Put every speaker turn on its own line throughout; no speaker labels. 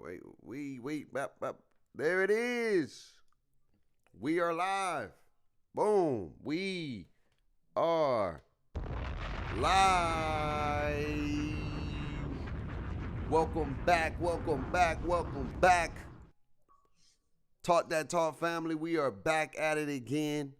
Wait. There it is. We are live. Boom. We are live. Welcome back. Talk That Talk family. We are back at it again.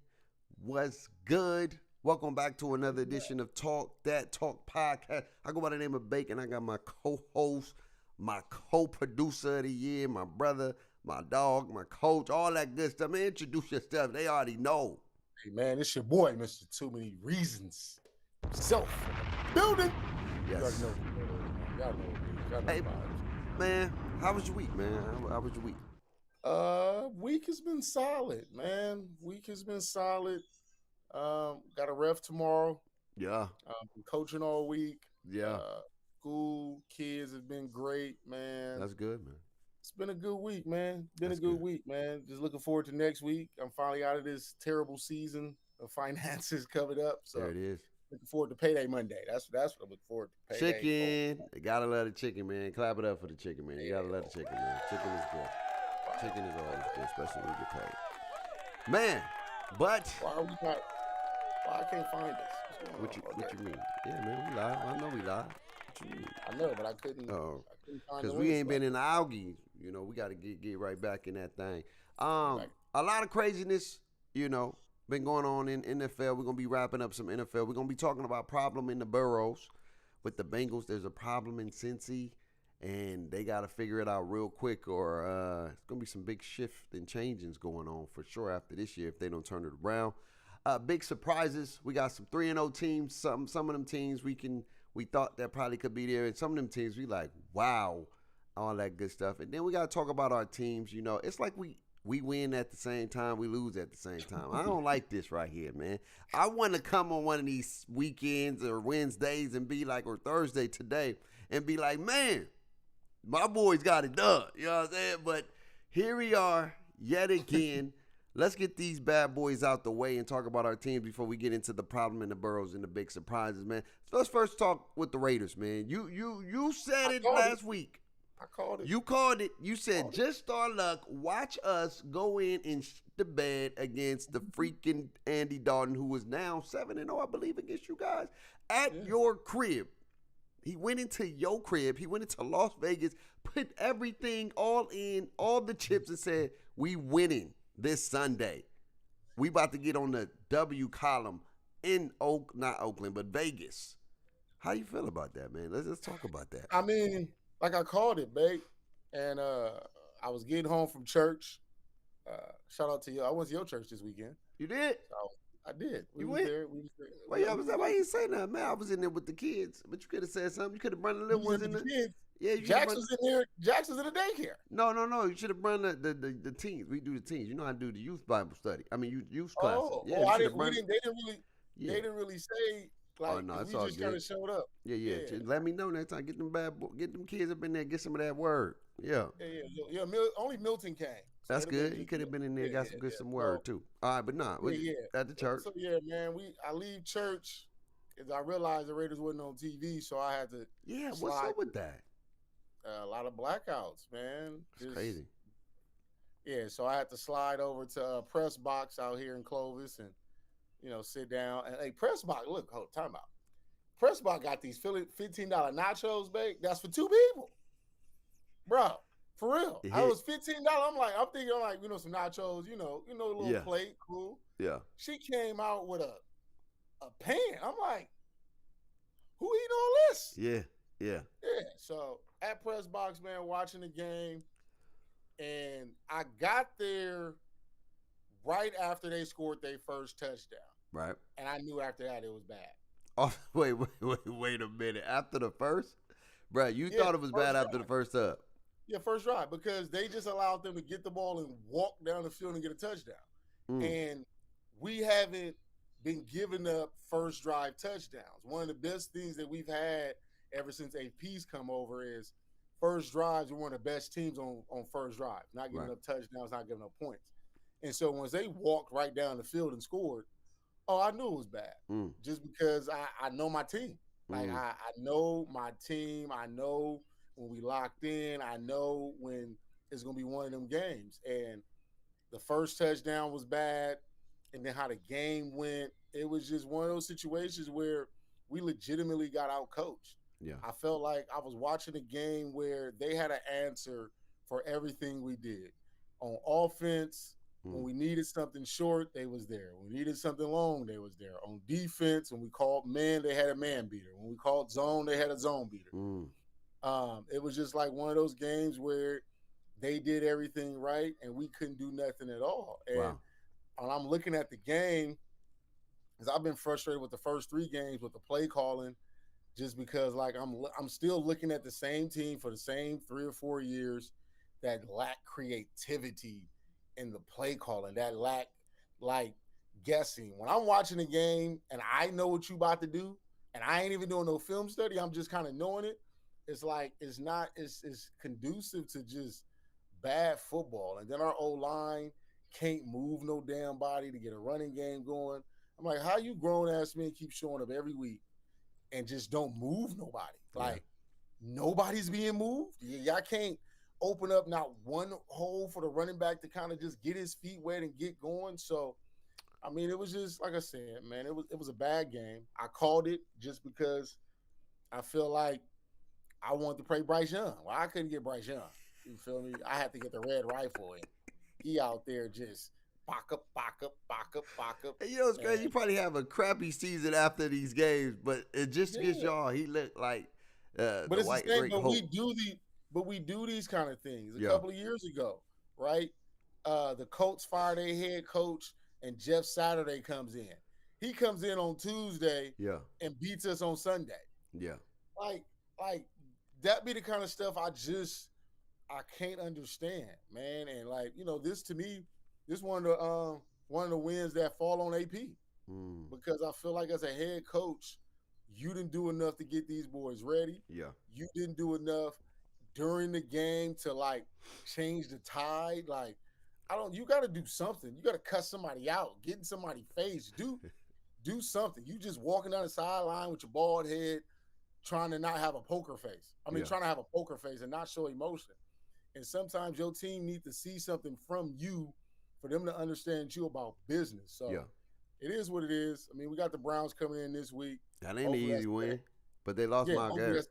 What's good? Welcome back to another edition of Talk That Talk podcast. I go by the name of Bacon. I got my co-host, my co-producer of the year, my brother, my dog, my coach, all that good stuff. Man, introduce yourself. They already know.
Hey man, it's your boy, Mr. Too Many Reasons. Self building.
Yes.
Y'all know
Hey, man, how was your week, man? How was your week?
Week has been solid, man. Week has been solid. Got a ref tomorrow.
Yeah.
Been coaching all week.
Yeah.
School, kids have been great, man.
That's good, man.
It's been a good week, man.
That's
A good
good.
week, man. Just looking forward to next week. I'm finally out of this terrible season of finances covered up. So
There it is.
looking forward to payday Monday. That's what I'm looking forward to. Payday.
Chicken. You gotta love the chicken, man. Clap it up for the chicken, man. You gotta love the chicken, man. Chicken is good. Chicken is always good, especially when you get paid. Man, but
Why are we not? Why I can't find us?
what you mean? Yeah, man, we live. I know we live. What you mean?
I know, but I couldn't.
Oh,
I couldn't find
because
the
we
link
ain't been
button.
in the algae. You know, we got to get right back in that thing.
Right.
A lot of craziness, you know, been going on in NFL. We're gonna be wrapping up some NFL. We're gonna be talking about problem in the boroughs with the Bengals. There's a problem in Cincy, and they got to figure it out real quick, or it's gonna be some big shift and changes going on for sure after this year if they don't turn it around. Big surprises. We got some 3-0 teams. Some of them teams we thought that probably could be there, and some of them teams we like, wow, all that good stuff. And then we got to talk about our teams. You know, it's like we win at the same time, we lose at the same time. I don't like this right here, man. I want to come on one of these weekends or Wednesdays and be like, or Thursday today, and be like, man, my boys got it done. You know what I'm saying? But here we are yet again. Let's get these bad boys out the way and talk about our teams before we get into the problem in the boroughs and the big surprises, man. So let's first talk with the Raiders, man. You said it last week.
I called it.
You called it. You said just our luck. Watch us go in and the bed against the freaking Andy Dalton, who is now 7-0, I believe, against you guys at your crib. He went into your crib. He went into Las Vegas, put everything all in, all the chips, and said, we winning this Sunday. We about to get on the W column in not Oakland, but Vegas. How you feel about that, man? Let's talk about that.
I mean, like I called it, babe. And I was getting home from church. Shout out to you. I went to your church this weekend.
You did?
So I did.
You went?
We was there.
Why you ain't say nothing, man? I was in there with the kids, but you could have said something. You could have brought the little ones in there.
Kids.
Yeah,
Jackson's in there. Jackson's in the daycare.
No. You should have brought the teens. We do the teens. You know how to do the youth Bible study. I mean, youth classes.
I didn't. They didn't really say. Like,
no, it's
we
all
just
good.
kind of showed up.
Yeah. Just let me know next time. Get them kids up in there. Get some of that word. Yeah.
Only Milton came. So
that's good. He could have been in there. Got some word too. All right, but nah. At the church.
So man, I leave church. As I realized the Raiders wasn't on TV, so I had to.
Yeah, what's up with that?
A lot of blackouts, man.
It's crazy.
Yeah, so I had to slide over to Press Box out here in Clovis and, sit down. And hey, Press Box, look, time out. Press Box got these $15 nachos, babe. That's for two people, bro. For real. I was $15. I'm thinking some nachos, a little plate, cool.
Yeah.
She came out with a pan. I'm like, who eating all this?
Yeah.
Yeah. So at Press Box, man, watching the game, and I got there right after they scored their first touchdown.
Right.
And I knew after that it was bad.
Oh, wait a minute. After the first? Bro, you thought it was bad after the first up.
Yeah, first drive, because they just allowed them to get the ball and walk down the field and get a touchdown. And we haven't been giving up first drive touchdowns. One of the best things that we've had ever since AP's come over is first drives. We're one of the best teams on first drive, not giving up touchdowns, not giving up points. And so once they walked right down the field and scored, I knew it was bad, just because I know my team. Like I know my team. I know when we locked in. I know when it's gonna be one of them games. And the first touchdown was bad, and then how the game went, it was just one of those situations where we legitimately got out coached.
Yeah.
I felt like I was watching a game where they had an answer for everything we did. On offense, when we needed something short, they was there. When we needed something long, they was there. On defense, when we called man, they had a man beater. When we called zone, they had a zone beater. It was just like one of those games where they did everything right and we couldn't do nothing at all. And
Wow.
when I'm looking at the game, because I've been frustrated with the first 3 games with the play calling, just because like I'm still looking at the same team for the same 3 or 4 years that lack creativity in the play calling, that lack like guessing. When I'm watching a game and I know what you about to do, and I ain't even doing no film study, I'm just kind of knowing it. It's like it's conducive to just bad football. And then our O-line can't move no damn body to get a running game going. I'm like, how you grown ass men keep showing up every week and just don't move nobody? Like nobody's being moved. Y'all can't open up not one hole for the running back to kind of just get his feet wet and get going. So, I mean, it was just like I said, man, it was a bad game. I called it just because I feel like I wanted to play Bryce Young. Well, I couldn't get Bryce Young. You feel me? I had to get the red rifle, and he out there just back up.
And you know it's crazy. You probably have a crappy season after these games, but it just gets y'all. He looked like
but
the
it's
white
the same.
great
But
hope.
we do these kind of things. A couple of years ago, right? The Colts fired their head coach, and Jeff Saturday comes in. He comes in on Tuesday, and beats us on Sunday.
Yeah,
like that be the kind of stuff I can't understand, man. And like, you know, this to me, this one of the wins that fall on AP because I feel like as a head coach, you didn't do enough to get these boys ready.
Yeah,
you didn't do enough during the game to like change the tide. Like, you got to do something. You got to cut somebody out, get in somebody's face, do something. You just walking down the sideline with your bald head, trying to not have a poker face. Trying to have a poker face and not show emotion. And sometimes your team needs to see something from you for them to understand you about business. So it is what it is. I mean, we got the Browns coming in this week.
That ain't an easy win, but they lost Myles Garrett.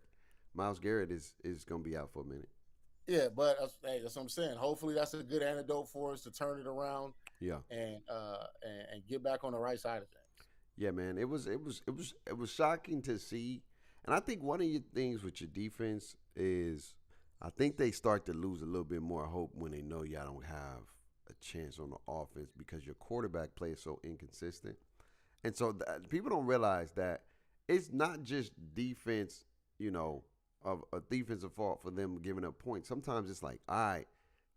Myles Garrett is going to be out for a minute.
Yeah, but that's what I'm saying. Hopefully that's a good antidote for us to turn it around.
Yeah.
And get back on the right side of things.
Yeah, man. It was shocking to see. And I think one of your things with your defense is I think they start to lose a little bit more hope when they know y'all don't have a chance on the offense because your quarterback play is so inconsistent. And so people don't realize that it's not just defense, you know, of a defensive fault for them giving up points. Sometimes it's like, all right,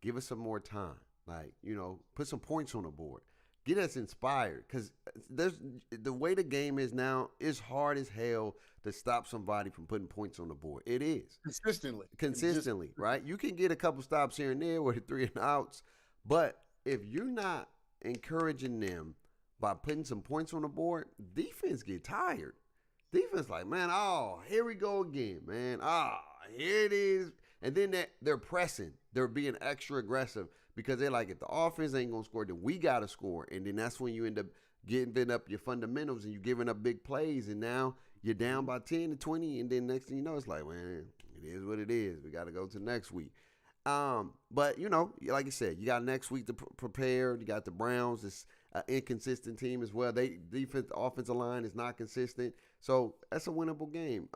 give us some more time. Like, you know, put some points on the board. Get us inspired because the way the game is now, it's hard as hell to stop somebody from putting points on the board. It is. Consistently, right? You can get a couple stops here and there with the 3 and outs, but if you're not encouraging them by putting some points on the board, defense get tired. Defense like, man, here we go again, man. Here it is. And then they're pressing. They're being extra aggressive because they're like, if the offense ain't going to score, then we got to score. And then that's when you end up giving up your fundamentals and you're giving up big plays. And now you're down by 10 to 20. And then next thing you know, it's like, man, it is what it is. We got to go to next week. But, you know, like I said, you got next week to prepare. You got the Browns. It's an inconsistent team as well. Offensive line is not consistent. So that's a winnable game.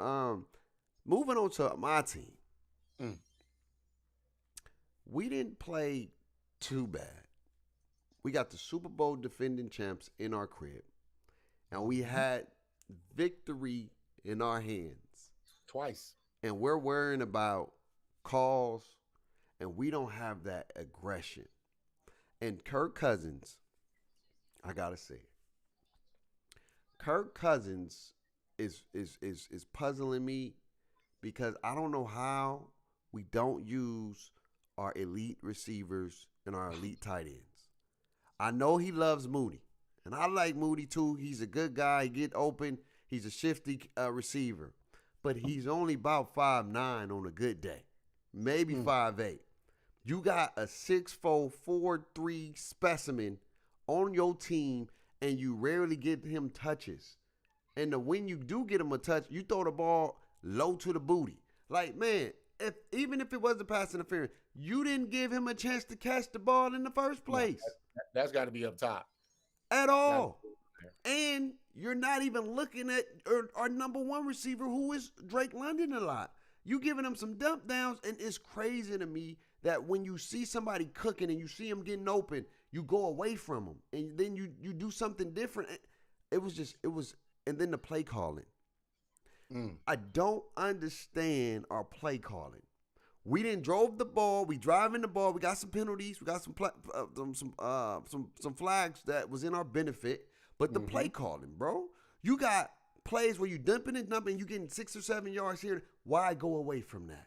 Moving on to my team. We didn't play too bad. We got the Super Bowl defending champs in our crib. And we had victory in our hands.
Twice.
And we're worrying about calls, and we don't have that aggression. And Kirk Cousins, I got to say it. Kirk Cousins is puzzling me because I don't know how we don't use our elite receivers and our elite tight ends. I know he loves Moody, and I like Moody too. He's a good guy. He get open. He's a shifty receiver. but he's only about 5'9" on a good day, maybe 5'8". You got a 6'4", 4'3" specimen on your team, and you rarely get him touches. And when you do get him a touch, you throw the ball low to the booty. Like, man, even if it wasn't pass interference, you didn't give him a chance to catch the ball in the first place.
That's got to be up top.
At all. And you're not even looking at our number one receiver, who is Drake London, a lot. You giving him some dump downs, and it's crazy to me that when you see somebody cooking and you see him getting open, you go away from him, and then you do something different. And then the play calling. I don't understand our play calling. We didn't drove the ball. We driving the ball. We got some penalties. We got some flags that was in our benefit. But the play calling, bro, you got plays where you dumping and dumping. You getting 6 or 7 yards here. Why go away from that?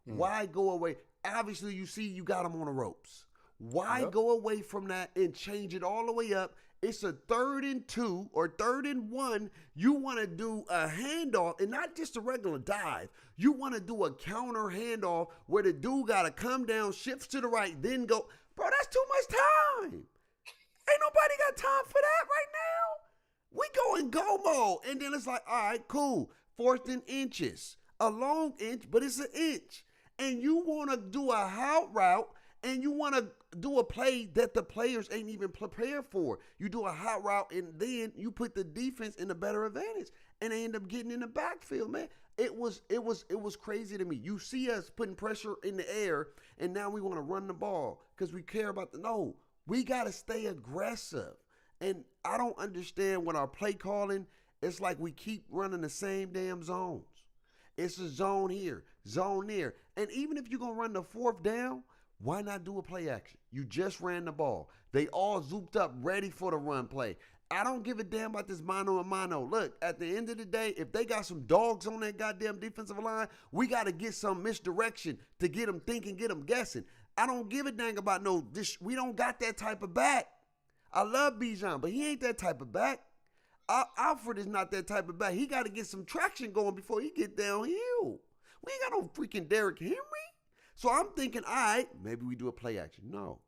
Why go away? Obviously, you see you got them on the ropes. Why go away from that and change it all the way up? It's a 3rd and 2 or 3rd and 1. You want to do a handoff and not just a regular dive. You want to do a counter handoff where the dude got to come down, shifts to the right, then go. Bro, that's too much time. Ain't nobody got time for that right now. We go in go mode. And then it's like, all right, cool. 4th and inches. A long inch, but it's an inch. And you want to do a out route, and you want to do a play that the players ain't even prepared for. You do a hot route, and then you put the defense in a better advantage, and they end up getting in the backfield, man. It was crazy to me. You see us putting pressure in the air, and now we want to run the ball because we care about no. We got to stay aggressive. And I don't understand what our play calling. It's like we keep running the same damn zones. It's a zone here, zone there. And even if you're going to run the 4th down, why not do a play action? You just ran the ball. They all zooped up, ready for the run play. I don't give a damn about this mano a mano. Look, at the end of the day, if they got some dogs on that goddamn defensive line, we got to get some misdirection to get them thinking, get them guessing. I don't give a dang about this. We don't got that type of back. I love Bijan, but he ain't that type of back. Alfred is not that type of back. He got to get some traction going before he get downhill. We ain't got no freaking Derrick Henry. So I'm thinking, all right, maybe we do a play action. No.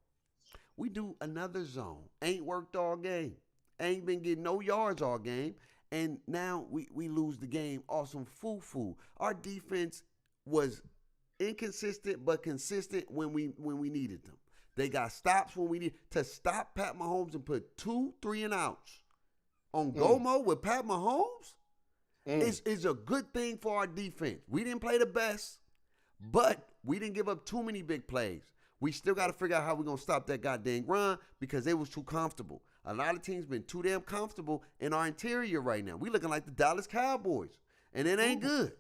We do another zone. Ain't worked all game. Ain't been getting no yards all game. And now we lose the game off some foo-foo. Our defense was inconsistent but consistent when we needed them. They got stops when we need to stop Pat Mahomes and put 2 3-and-outs on go mode with Pat Mahomes. Is a good thing for our defense. We didn't play the best, but we didn't give up too many big plays. We still got to figure out how we're going to stop that goddamn run because they was too comfortable. A lot of teams been too damn comfortable in our interior right now. We looking like the Dallas Cowboys, and it ain't good.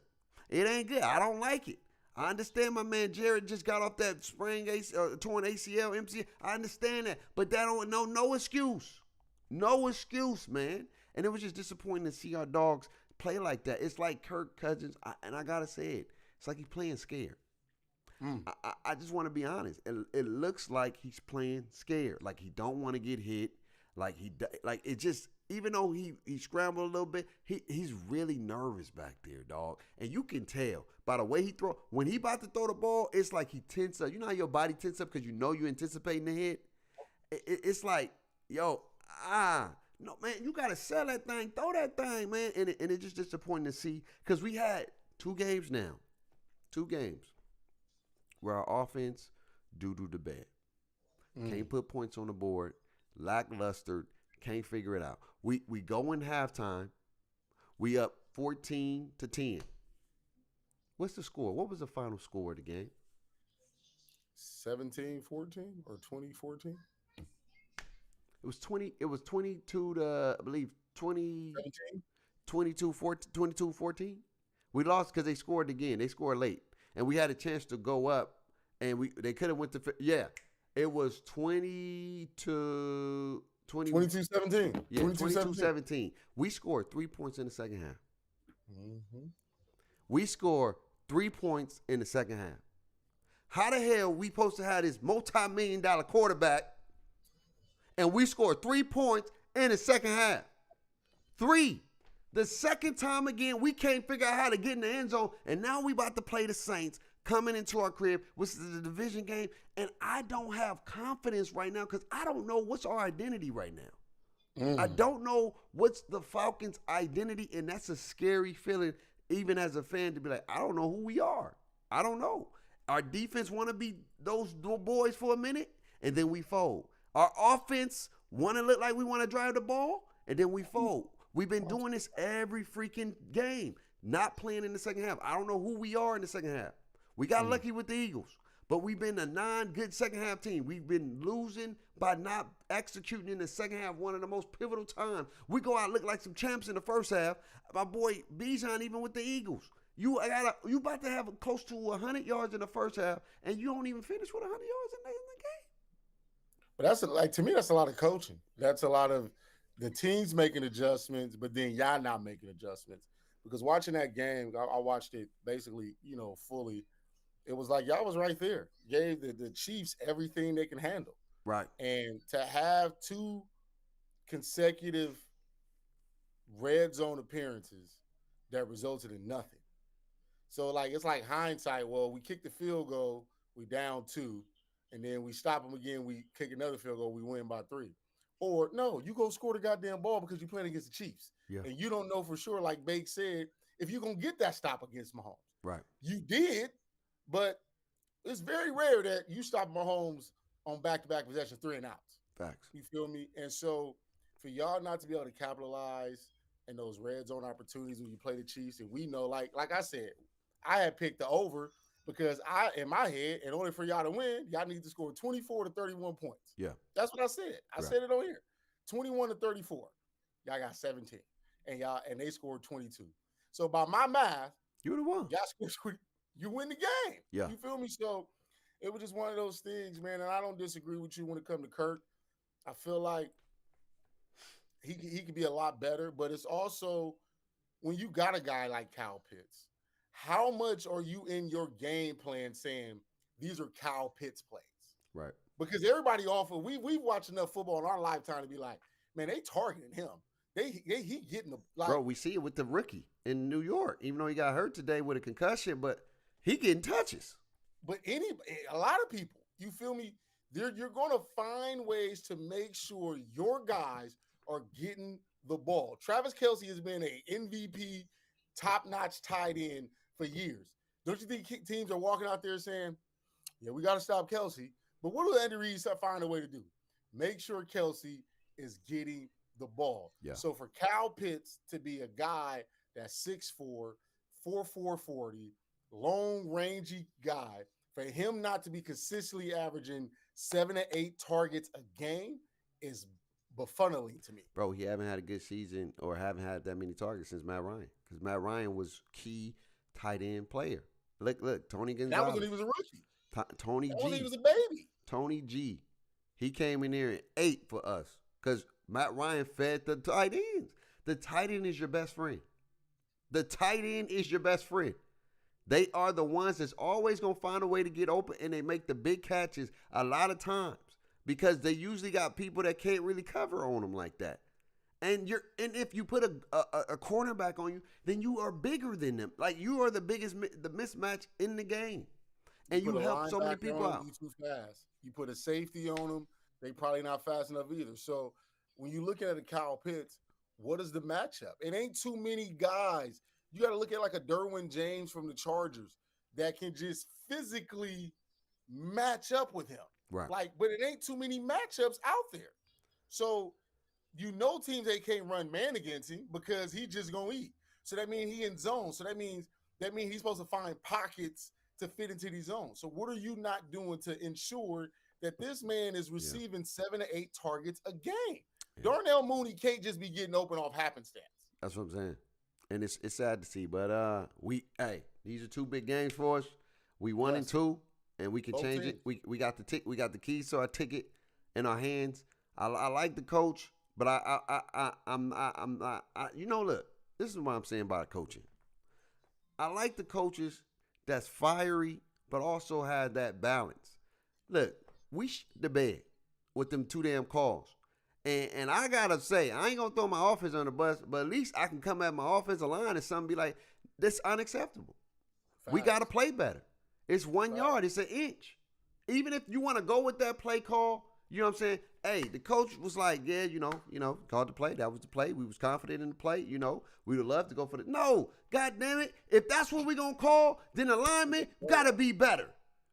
It ain't good. I don't like it. I understand my man Jared just got off that torn ACL, MCL. I understand that, but that no excuse. No excuse, man. And it was just disappointing to see our dogs play like that. It's like Kirk Cousins, and I got to say it. It's like he's playing scared. I just want to be honest. It looks like he's playing scared, like he don't want to get hit, like it just. Even though he scrambled a little bit, he's really nervous back there, dog. And you can tell by the way he throw. When he about to throw the ball, it's like he tense up. You know how your body tense up because you know you're anticipating the hit? It's like, no, man, you got to sell that thing, throw that thing, man. And it's just disappointing to see because we had 2 games now. 2 games where our offense do the bad. Can't put points on the board, lackluster, can't figure it out. We go in halftime, we up 14-10. What's the score? What was the final score of the game?
17-14 or 20-14?
It was 22 to, I believe, 22-14. We lost because they scored again. They scored late. And we had a chance to go up, and they could have went to it was 22-17. Yeah, 22-17. We scored 3 points in the second half. We scored 3 points in the second half. How the hell we supposed to have this multi-million-dollar quarterback and we scored 3 points in the second half? 3. The second time again, we can't figure out how to get in the end zone, and now we about to play the Saints coming into our crib, which is the division game, and I don't have confidence right now because I don't know what's our identity right now. I don't know what's the Falcons' identity, and that's a scary feeling, even as a fan, to be like, I don't know who we are. I don't know. Our defense want to be those boys for a minute, and then we fold. Our offense want to look like we want to drive the ball, and then we fold. We've been doing this every freaking game, not playing in the second half. I don't know who we are in the second half. We got lucky with the Eagles, but we've been a non-good second half team. We've been losing by not executing in the second half, one of the most pivotal times. We go out look like some champs in the first half. My boy Bijan, even with the Eagles, you about to have close to 100 yards in the first half, and you don't even finish with 100 yards in the game.
But to me, that's a lot of coaching. That's a lot of the team's making adjustments, but then y'all not making adjustments. Because watching that game, I watched it basically, fully. It was like y'all was right there. Gave the Chiefs everything they can handle.
Right.
And to have 2 consecutive red zone appearances that resulted in nothing. So, it's like hindsight. Well, we kicked the field goal, we down 2, and then we stop them again, we kick another field goal, we win by 3. Or, no, you go score the goddamn ball because you're playing against the Chiefs.
Yeah.
And you don't know for sure, like Bake said, if you're going to get that stop against Mahomes.
Right.
You did, but it's very rare that you stop Mahomes on back-to-back possessions, 3 and outs.
Facts.
You feel me? And so for y'all not to be able to capitalize in those red zone opportunities when you play the Chiefs, and we know, like I said, I had picked the over because in my head, in order for y'all to win, y'all need to score 24 to 31 points.
Yeah.
That's what I said. I said it on here. 21 to 34. Y'all got 17. And they scored 22. So by my math,
you would have won.
Y'all scored, you win the game.
Yeah.
You feel me? So it was just one of those things, man. And I don't disagree with you when it comes to Kirk. I feel like he could be a lot better, but it's also when you got a guy like Kyle Pitts, how much are you in your game plan saying these are Kyle Pitts plays?
Right.
Because everybody we've watched enough football in our lifetime to be like, man, they targeting him. He getting the
bro. We see it with the rookie in New York, even though he got hurt today with a concussion, but he getting touches.
But a lot of people, you feel me? You're going to find ways to make sure your guys are getting the ball. Travis Kelce has been an MVP, top-notch tight end for years. Don't you think teams are walking out there saying, yeah, we got to stop Kelce? But what do Andy Reid find a way to do? Make sure Kelce is getting the ball.
Yeah.
So for Kyle Pitts to be a guy that's 6'4", 4.40, long, rangy guy, for him not to be consistently averaging 7 to 8 targets a game is befuddling to me.
Bro, he haven't had a good season or haven't had that many targets since Matt Ryan. Because Matt Ryan was key tight end player. Look, Tony Gonzalez.
That was when he was a rookie.
Tony G.
That was when he was a baby.
Tony G. He came in there and ate for us because Matt Ryan fed the tight ends. The tight end is your best friend. The tight end is your best friend. They are the ones that's always going to find a way to get open, and they make the big catches a lot of times because they usually got people that can't really cover on them like that. And if you put a cornerback on you, then you are bigger than them. Like, you are the biggest the mismatch in the game. And you help so many people out.
You too fast. You put a safety on them, they probably not fast enough either. So when you look at a Kyle Pitts, what is the matchup? It ain't too many guys. You got to look at like a Derwin James from the Chargers that can just physically match up with him.
Right.
But it ain't too many matchups out there. So teams they can't run man against him because he just gonna eat. So that means he in zone. So that means he's supposed to find pockets to fit into these zones. So what are you not doing to ensure that this man is receiving 7 to 8 targets a game? Yeah. Darnell Mooney can't just be getting open off happenstance.
That's what I'm saying. And it's sad to see. But these are 2 big games for us. We 1 and 2, and we can
Both
change
teams.
it. We got the keys to our ticket in our hands. I like the coach, but I'm not. Look, this is what I'm saying about coaching. I like the coaches that's fiery, but also have that balance. Look, we the bed with them 2 damn calls. And I gotta say, I ain't gonna throw my offense on the bus, but at least I can come at my offensive line and something be like, this unacceptable. We gotta play better. It's 1 yard, it's an inch. Even if you want to go with that play call, you know what I'm saying? Hey, the coach was like, yeah, called the play. That was the play. We was confident in the play. We would love to go for the. No, God damn it. If that's what we're going to call, then alignment got to be better.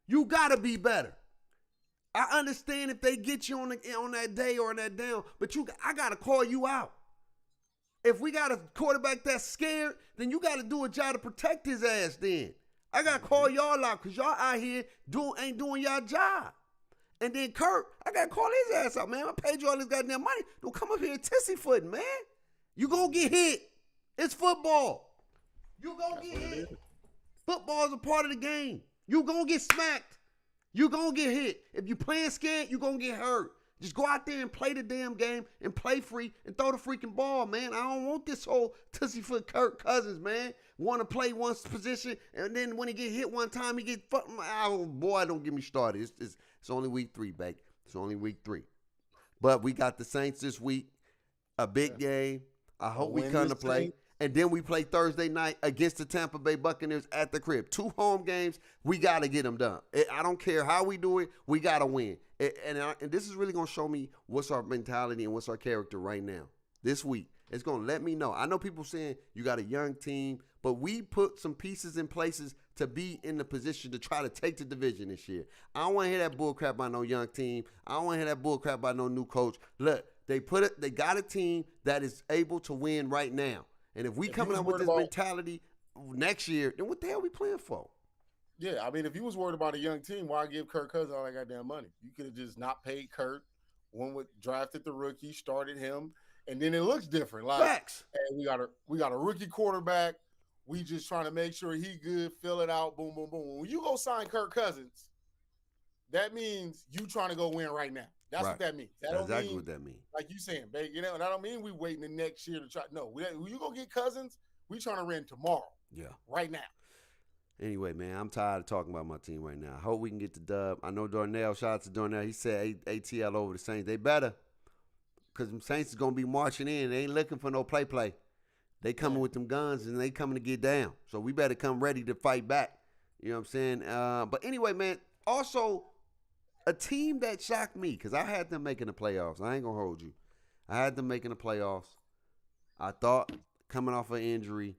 You got to be better. I understand if they get you on that day or on that down, but I got to call you out. If we got a quarterback that's scared, then you got to do a job to protect his ass then. I got to call y'all out because y'all out here ain't doing y'all job. And then Kirk, I got to call his ass out, man. I paid you all this goddamn money. Don't come up here tissy-footing, man. You going to get hit. It's football. You going to get hit. Football is a part of the game. You going to get smacked. You going to get hit. If you playing scared, you going to get hurt. Just go out there and play the damn game and play free and throw the freaking ball, man. I don't want this whole tussyfoot Kirk Cousins, man. Want to play one position, and then when he get hit one time, he get fucked. Oh, boy, don't get me started. It's only week 3, babe. It's only week 3. But we got the Saints this week, a big game. I hope we come to play. And then we play Thursday night against the Tampa Bay Buccaneers at the crib. 2 home games. We got to get them done. I don't care how we do it. We got to win. And this is really going to show me what's our mentality and what's our character right now. This week, it's going to let me know. I know people saying you got a young team, but we put some pieces in places to be in the position to try to take the division this year. I don't want to hear that bull crap by no young team. I don't want to hear that bull crap by no new coach. Look, they got a team that is able to win right now. And if we coming up with this mentality next year, then what the hell are we playing for?
Yeah, I mean, if you was worried about a young team, why give Kirk Cousins all that goddamn money? You could have just not paid Kirk, drafted the rookie, started him, and then it looks different. Like,
facts.
Hey, we got a rookie quarterback. We just trying to make sure he good, fill it out, boom, boom, boom. When you go sign Kirk Cousins, that means you trying to go win right now. That's what that means. That's
exactly what that means.
Like you saying, babe, and I don't mean we waiting the next year to try. No, when you go get Cousins, we trying to win tomorrow.
Yeah.
Right now.
Anyway, man, I'm tired of talking about my team right now. I hope we can get the dub. I know Darnell, shout out to Darnell. He said ATL over the Saints. They better. Because the Saints is going to be marching in. They ain't looking for no play. They coming with them guns, and they coming to get down. So we better come ready to fight back. You know what I'm saying? But anyway, man, also a team that shocked me, because I had them making the playoffs. I ain't going to hold you. I had them making the playoffs. I thought coming off an injury,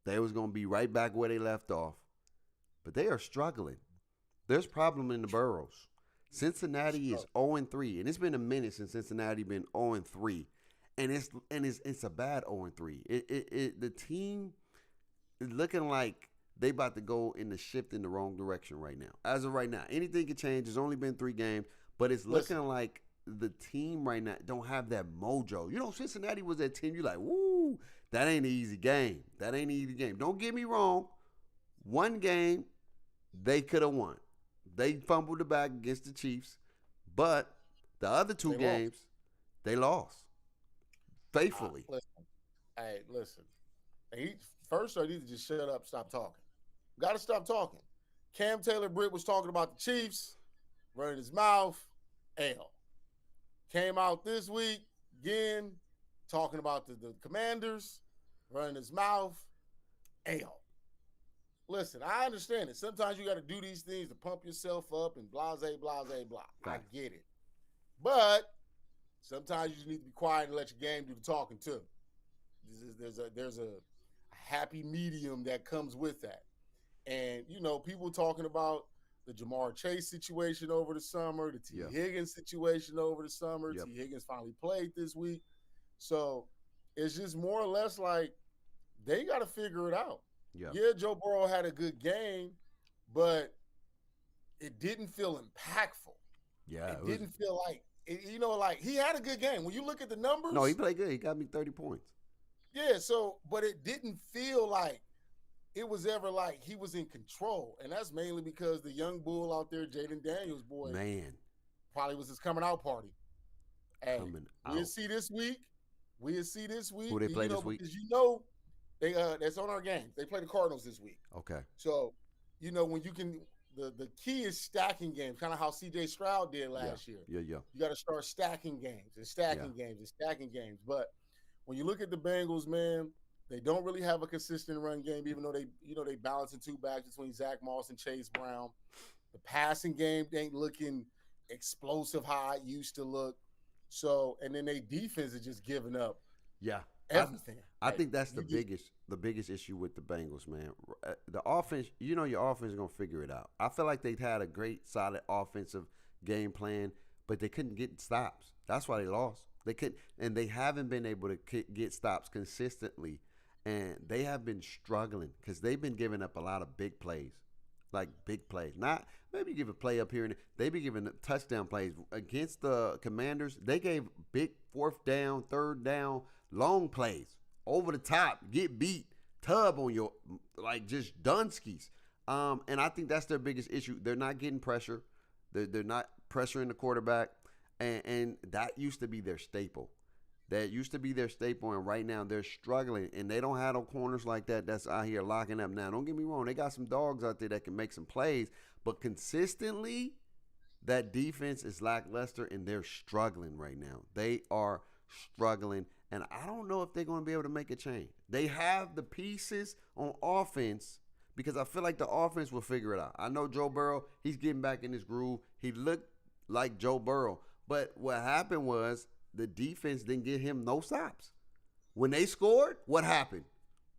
they was going to be right back where they left off. But they are struggling. There's problem in the boroughs. Cincinnati is 0-3, and it's been a minute since Cincinnati been 0-3. And it's a bad 0-3. The team is looking like they about to go in the shift in the wrong direction right now. As of right now, anything can change. There's only been 3 games, but it's looking like the team right now don't have that mojo. You know, Cincinnati was that team. You're like, woo, that ain't an easy game. That ain't an easy game. Don't get me wrong. One game they could have won. They fumbled the bag against the Chiefs, but the other 2 games they lost. Faithfully.
Listen. First, I need to just shut up, stop talking. Got to stop talking. Cam Taylor-Britt was talking about the Chiefs, running his mouth, L. Came out this week, again, talking about the Commanders, running his mouth, L. Listen, I understand it. Sometimes you got to do these things to pump yourself up and blah, blah, blah, blah. I get it. But sometimes you just need to be quiet and let your game do the talking too. There's a happy medium that comes with that. And, you know, people talking about the Jamar Chase situation over the summer, the T. Higgins situation over the summer. T. Higgins finally played this week. So it's just more or less like they got to figure it out. Yeah, Joe Burrow had a good game, but it didn't feel impactful. Yeah. It didn't feel like, like he had a good game. When you look at the numbers.
No, he played good. He got me 30 points.
Yeah, but it didn't feel like it was ever like he was in control. And that's mainly because the young bull out there, Jaden Daniels, boy, man, probably was his coming out party. Hey, we'll see this week. Who they play this week? Because they that's on our games. They play the Cardinals this week.
Okay.
So, when you can the key is stacking games, kind of how CJ Stroud did last year.
Yeah.
You got to start stacking games and stacking games and stacking games. But when you look at the Bengals, man, they don't really have a consistent run game, even though they balancing two backs between Zach Moss and Chase Brown. The passing game ain't looking explosive how it used to look. So, and then they defense is just giving up everything.
I think that's the biggest issue with the Bengals, man. The offense, your offense is gonna figure it out. I feel like they've had a great, solid offensive game plan, but they couldn't get stops. That's why they lost. They couldn't, and they haven't been able to get stops consistently, and they have been struggling because they've been giving up a lot of big plays. Like big plays, not maybe give a play up here and they be giving touchdown plays against the Commanders. They gave big 4th down, 3rd down, long plays over the top, get beat, tub on your just Dunskies. And I think that's their biggest issue. They're not getting pressure. They're not pressuring the quarterback, and that used to be their staple. That used to be their staple, and right now they're struggling, and they don't have no corners like that that's out here locking up now. Don't get me wrong. They got some dogs out there that can make some plays, but consistently, that defense is lackluster, and they're struggling right now. They are struggling, and I don't know if they're going to be able to make a change. They have the pieces on offense because I feel like the offense will figure it out. I know Joe Burrow, he's getting back in his groove. He looked like Joe Burrow, but what happened was the defense didn't get him no stops. When they scored, what happened?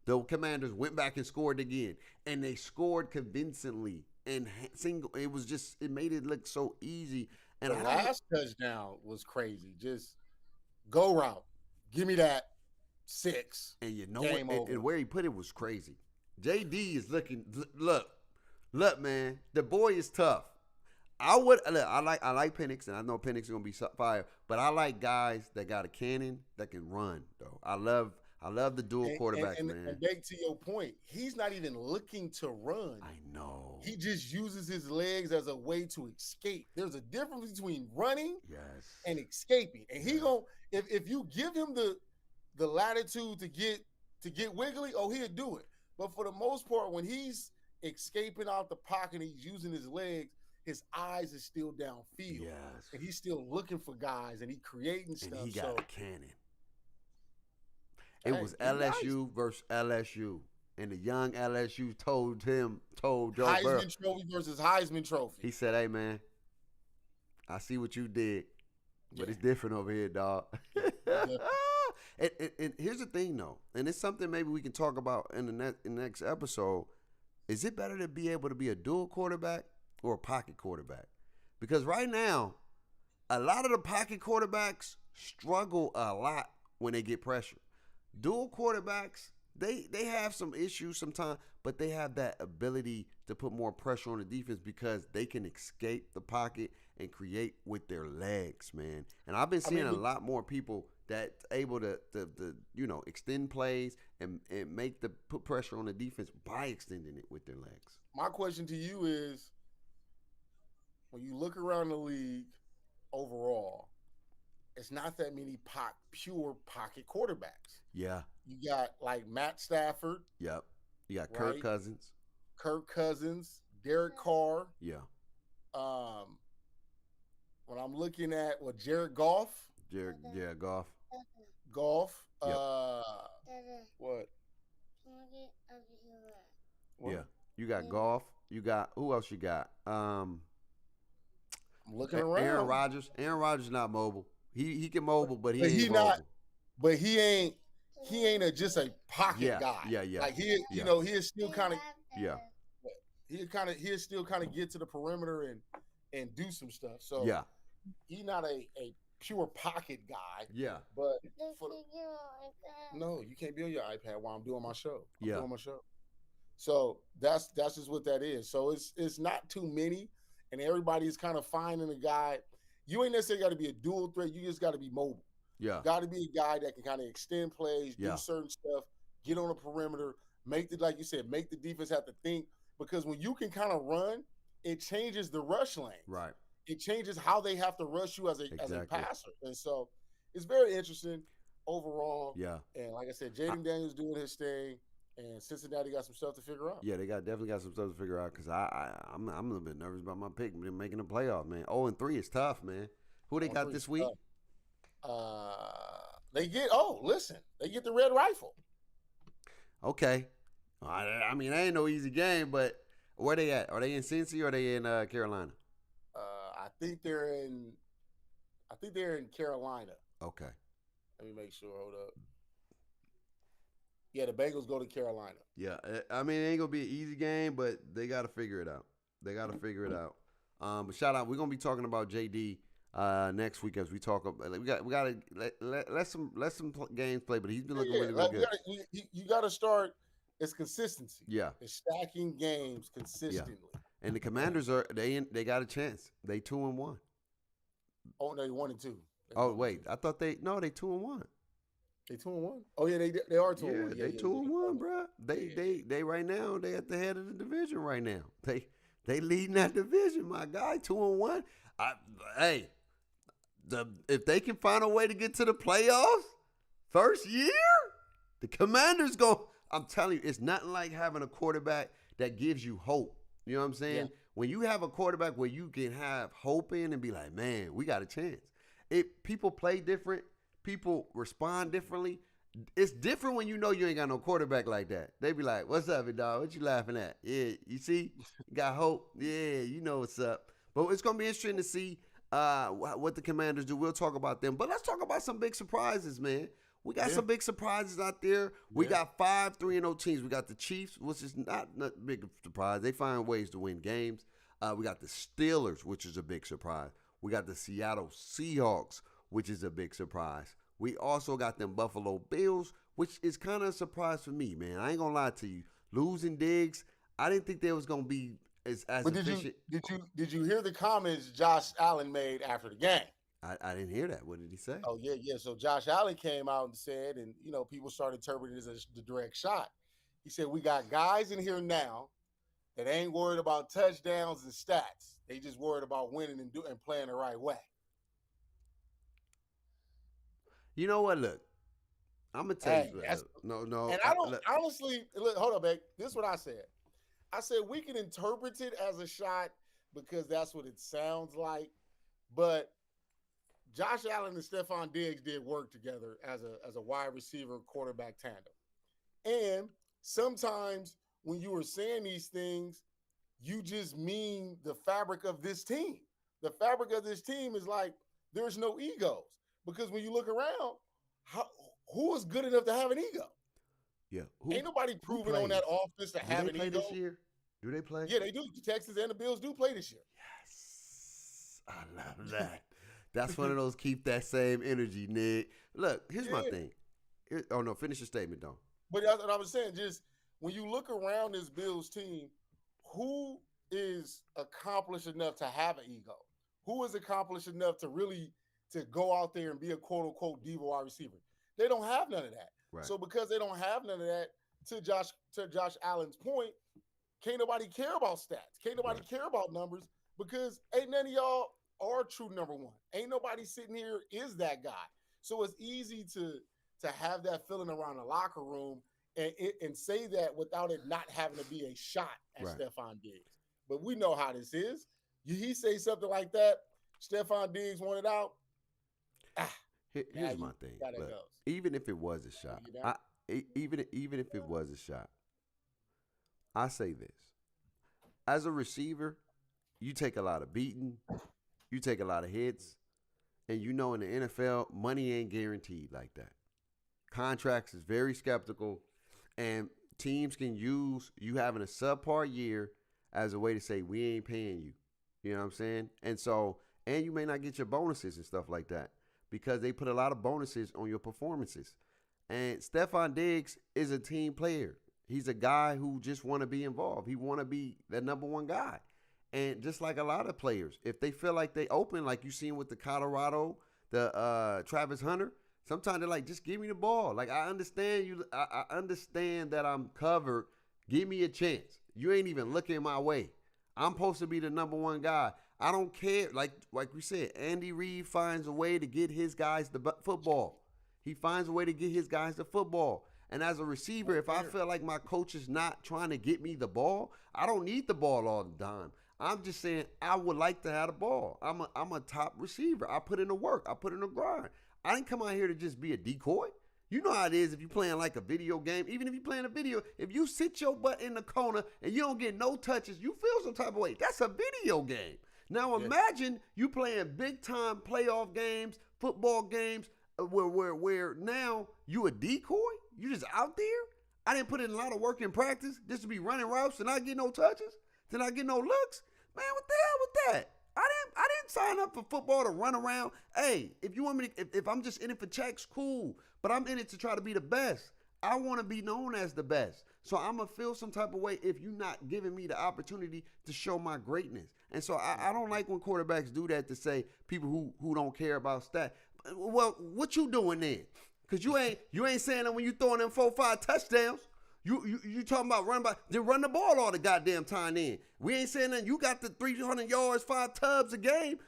The Commanders went back and scored again, and they scored convincingly. And it made it look so easy. And
the last touchdown was crazy. Just go route, give me that 6.
And you know what? And where he put it was crazy. JD is looking. Look, man. The boy is tough. I like Penix, and I know Penix is gonna be fire, but I like guys that got a cannon that can run. Though I love the dual quarterbacks, man.
And back to your point, he's not even looking to run.
I know.
He just uses his legs as a way to escape. There's a difference between running and escaping. And he gonna if you give him the latitude to get wiggly, he'll do it. But for the most part, when he's escaping out the pocket and he's using his legs, his eyes is still downfield.
Yes.
And he's still looking for guys and he creating stuff.
And he got a cannon. It was LSU versus LSU. And the young LSU told Joe Burrow.
Heisman Trophy versus Heisman Trophy.
He said, hey, man, I see what you did, but it's different over here, dog. And here's the thing, though, and it's something maybe we can talk about in the next episode. Is it better to be able to be a dual quarterback or a pocket quarterback? Because right now, a lot of the pocket quarterbacks struggle a lot when they get pressure. Dual quarterbacks, they have some issues sometimes, but they have that ability to put more pressure on the defense because they can escape the pocket and create with their legs, man. And I've been seeing a lot more people that's able to extend plays and put pressure on the defense by extending it with their legs.
My question to you is, when you look around the league overall, it's not that many pure pocket quarterbacks.
Yeah.
You got like Matt Stafford.
Yep. You got Kirk Cousins. Derek Carr.
Yeah. When I'm looking at Jared Goff.
Jared Goff.
Goff.
Yep.
What?
Yeah. You got Goff. You got who else you got?
I'm looking around.
Aaron Rodgers. Aaron Rodgers is not mobile. He can mobile, but he ain't mobile.
But he ain't just a pocket guy.
Yeah.
Like he is still kind of he'll still kind of get to the perimeter and do some stuff. So he's not a pure pocket guy.
Yeah.
But no, you can't be on your iPad while I'm doing my show. I'm doing my show. So that's just what that is. So it's not too many, and everybody's kind of finding a guy. You ain't necessarily got to be a dual threat. You just got to be mobile.
Yeah.
Got to be a guy that can kind of extend plays, do certain stuff, get on the perimeter, like you said, make the defense have to think. Because when you can kind of run, it changes the rush lane.
Right.
It changes how they have to rush you as a passer. And so it's very interesting overall.
Yeah.
And like I said, Jaden Daniels doing his thing. And Cincinnati got some stuff to figure out.
Yeah, they definitely got some stuff to figure out because I'm a little bit nervous about my pick making the playoff, man. 0-3 is tough, man. Who they got this week?
They get they get the Red Rifle.
Okay, I mean, that ain't no easy game, but where they at? Are they in Cincy or are they in Carolina?
I think they're in Carolina.
Okay.
Let me make sure. Hold up. Yeah, the Bengals go to Carolina.
Yeah, I mean, it ain't gonna be an easy game, but they got to figure it out. But shout out, we're gonna be talking about JD next week as we talk about. We got to let some games play, but he's been looking really good.
You got to start. It's consistency.
Yeah,
it's stacking games consistently. Yeah.
And the Commanders they got a chance. They 2-1.
Oh no, 1-2.
Oh wait, I thought they 2-1.
They 2-1. Oh yeah, they are 2-1.
Yeah, they 2-1, bro. They right now they at the head of the division right now. They leading that division, my guy. 2-1. If they can find a way to get to the playoffs first year, the Commanders go. I'm telling you, it's nothing like having a quarterback that gives you hope. You know what I'm saying? Yeah. When you have a quarterback where you can have hope in and be like, man, we got a chance. People play different. People respond differently. It's different when you know you ain't got no quarterback like that. They be like, what's up, dog? What you laughing at? Yeah, you see? You got hope? Yeah, you know what's up. But it's going to be interesting to see what the Commanders do. We'll talk about them. But let's talk about some big surprises, man. We got some big surprises out there. We got 5 3-0 teams. We got the Chiefs, which is not a big surprise. They find ways to win games. We got the Steelers, which is a big surprise. We got the Seattle Seahawks, which is a big surprise. We also got them Buffalo Bills, which is kind of a surprise for me, man. I ain't going to lie to you. Losing Diggs, I didn't think they was going to be as efficient.
Did you hear the comments Josh Allen made after the game?
I didn't hear that. What did he say?
Oh, yeah. So Josh Allen came out and said, and, people started interpreting this as the direct shot. He said, we got guys in here now that ain't worried about touchdowns and stats. They just worried about winning and playing the right way.
You know what? Look, I'm going to tell you. No.
And I don't, honestly, look, hold up, babe. This is what I said. I said we can interpret it as a shot because that's what it sounds like. But Josh Allen and Stephon Diggs did work together as a wide receiver quarterback tandem. And sometimes when you are saying these things, you just mean the fabric of this team. The fabric of this team is like there's no egos. Because when you look around, who is good enough to have an ego?
Yeah.
Ain't nobody proven on that offense to have an ego.
Do they play this year? Do they play?
Yeah, they do. The Texans and the Bills do play this year.
Yes. I love that. That's one of those keep that same energy, Nick. Look, here's my thing. Finish your statement, though.
But that's what I was saying. Just when you look around this Bills team, who is accomplished enough to have an ego? Who is accomplished enough to really to go out there and be a quote-unquote diva wide receiver? They don't have none of that.
Right.
So because they don't have none of that, to Josh Allen's point, can't nobody care about stats. Can't nobody care about numbers because ain't none of y'all are true number one. Ain't nobody sitting here is that guy. So it's easy to have that feeling around the locker room and say that without it not having to be a shot at Stephon Diggs. But we know how this is. He say something like that, Stephon Diggs wanted out.
Here's my thing. Look, even if it was a shot, even if it was a shot, I say this. As a receiver, you take a lot of beating, you take a lot of hits, and in the NFL, money ain't guaranteed like that. Contracts is very skeptical, and teams can use you having a subpar year as a way to say, we ain't paying you. You know what I'm saying? And you may not get your bonuses and stuff like that because they put a lot of bonuses on your performances. And Stephon Diggs is a team player. He's a guy who just want to be involved. He want to be the number one guy. And just like a lot of players, if they feel like they open, like you seen with the Colorado, the Travis Hunter, sometimes they're like, just give me the ball. Like, I understand you. I understand that I'm covered. Give me a chance. You ain't even looking my way. I'm supposed to be the number one guy. I don't care. Like we said, Andy Reid finds a way to get his guys the football. He finds a way to get his guys the football. And as a receiver, if I feel like my coach is not trying to get me the ball, I don't need the ball all the time. I'm just saying I would like to have the ball. I'm a top receiver. I put in the work. I put in the grind. I didn't come out here to just be a decoy. You know how it is if you're playing like a video game. Even if you're playing a video, if you sit your butt in the corner and you don't get no touches, you feel some type of way. That's a video game. Now imagine you playing big time playoff games, football games, where now you a decoy. You just out there. I didn't put in a lot of work in practice just to be running routes and not get no touches, to not get no looks. Man, what the hell with that? I didn't sign up for football to run around. Hey, if you want me to, if I'm just in it for checks, cool. But I'm in it to try to be the best. I want to be known as the best. So I'm going to feel some type of way if you're not giving me the opportunity to show my greatness. And so I don't like when quarterbacks do that, to say people who don't care about stats. Well, what you doing then? Because you ain't saying that when you throwing them 4-5 touchdowns. You talking about run by, then run the ball all the goddamn time then. We ain't saying that you got the 300 yards, 5 tubs a game.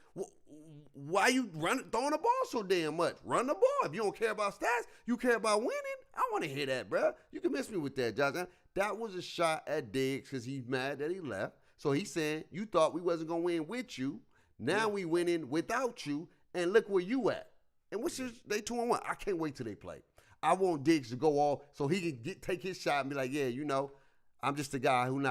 Why you throwing the ball so damn much? Run the ball. If you don't care about stats, you care about winning. I want to hear that, bro. You can miss me with that, Josh. That was a shot at Diggs because he's mad that he left. So he's saying, you thought we wasn't going to win with you. Now we winning without you, and look where you at. And which is, they 2-1. I can't wait till they play. I want Diggs to go off so he can take his shot and be like, yeah, I'm just a guy who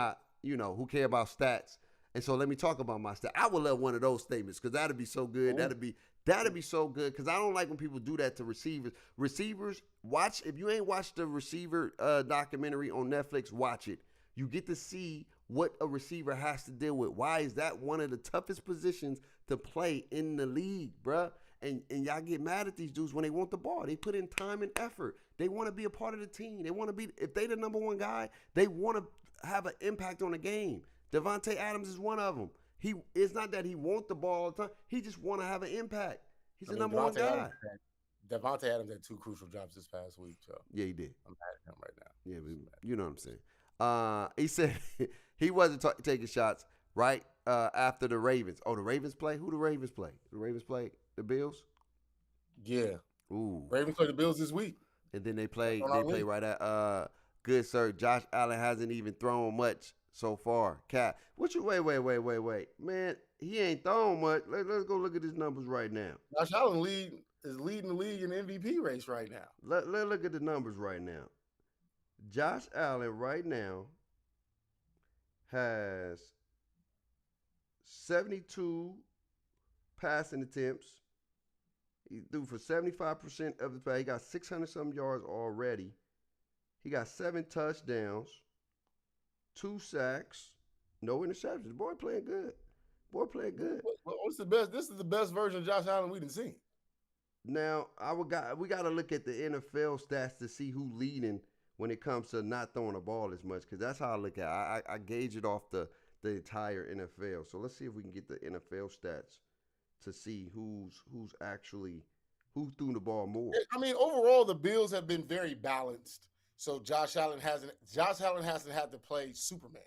care about stats. And so let me talk about my stats. I would love one of those statements because that'd be so good. That'd be so good because I don't like when people do that to receivers. Receivers, watch. If you ain't watched the receiver documentary on Netflix, watch it. You get to see what a receiver has to deal with. Why is that one of the toughest positions to play in the league, bruh? And y'all get mad at these dudes when they want the ball. They put in time and effort. They want to be a part of the team. They want to be, if they the number one guy, they want to have an impact on the game. Devontae Adams is one of them. It's not that he wants the ball all the time. He just want to have an impact. He's the number one guy.
Devontae Adams had 2 crucial drops this past week. So
yeah, he did.
I'm mad at him right now.
Yeah, but you know what I'm saying. He said he wasn't taking shots right after the Ravens. Oh, the Ravens play? Who the Ravens play? The Ravens play the Bills?
Yeah.
Ooh.
Ravens play the Bills this week.
And then they play right at good sir. Josh Allen hasn't even thrown much so far. Cat. Wait. Man, he ain't thrown much. Let's go look at his numbers right now.
Josh Allen is leading the league in the MVP race right now.
Let's look at the numbers right now. Josh Allen right now has 72 passing attempts. He threw for 75% of the play. He got 600-something yards already. He got 7 touchdowns, 2 sacks, no interceptions. The boy playing good.
What's the best? This is the best version of Josh Allen we've seen.
Now, we got to look at the NFL stats to see who leading when it comes to not throwing the ball as much, because that's how I look at it. I gauge it off the entire NFL. So let's see if we can get the NFL stats to see who threw the ball more.
I mean, overall, the Bills have been very balanced. So Josh Allen hasn't had to play Superman.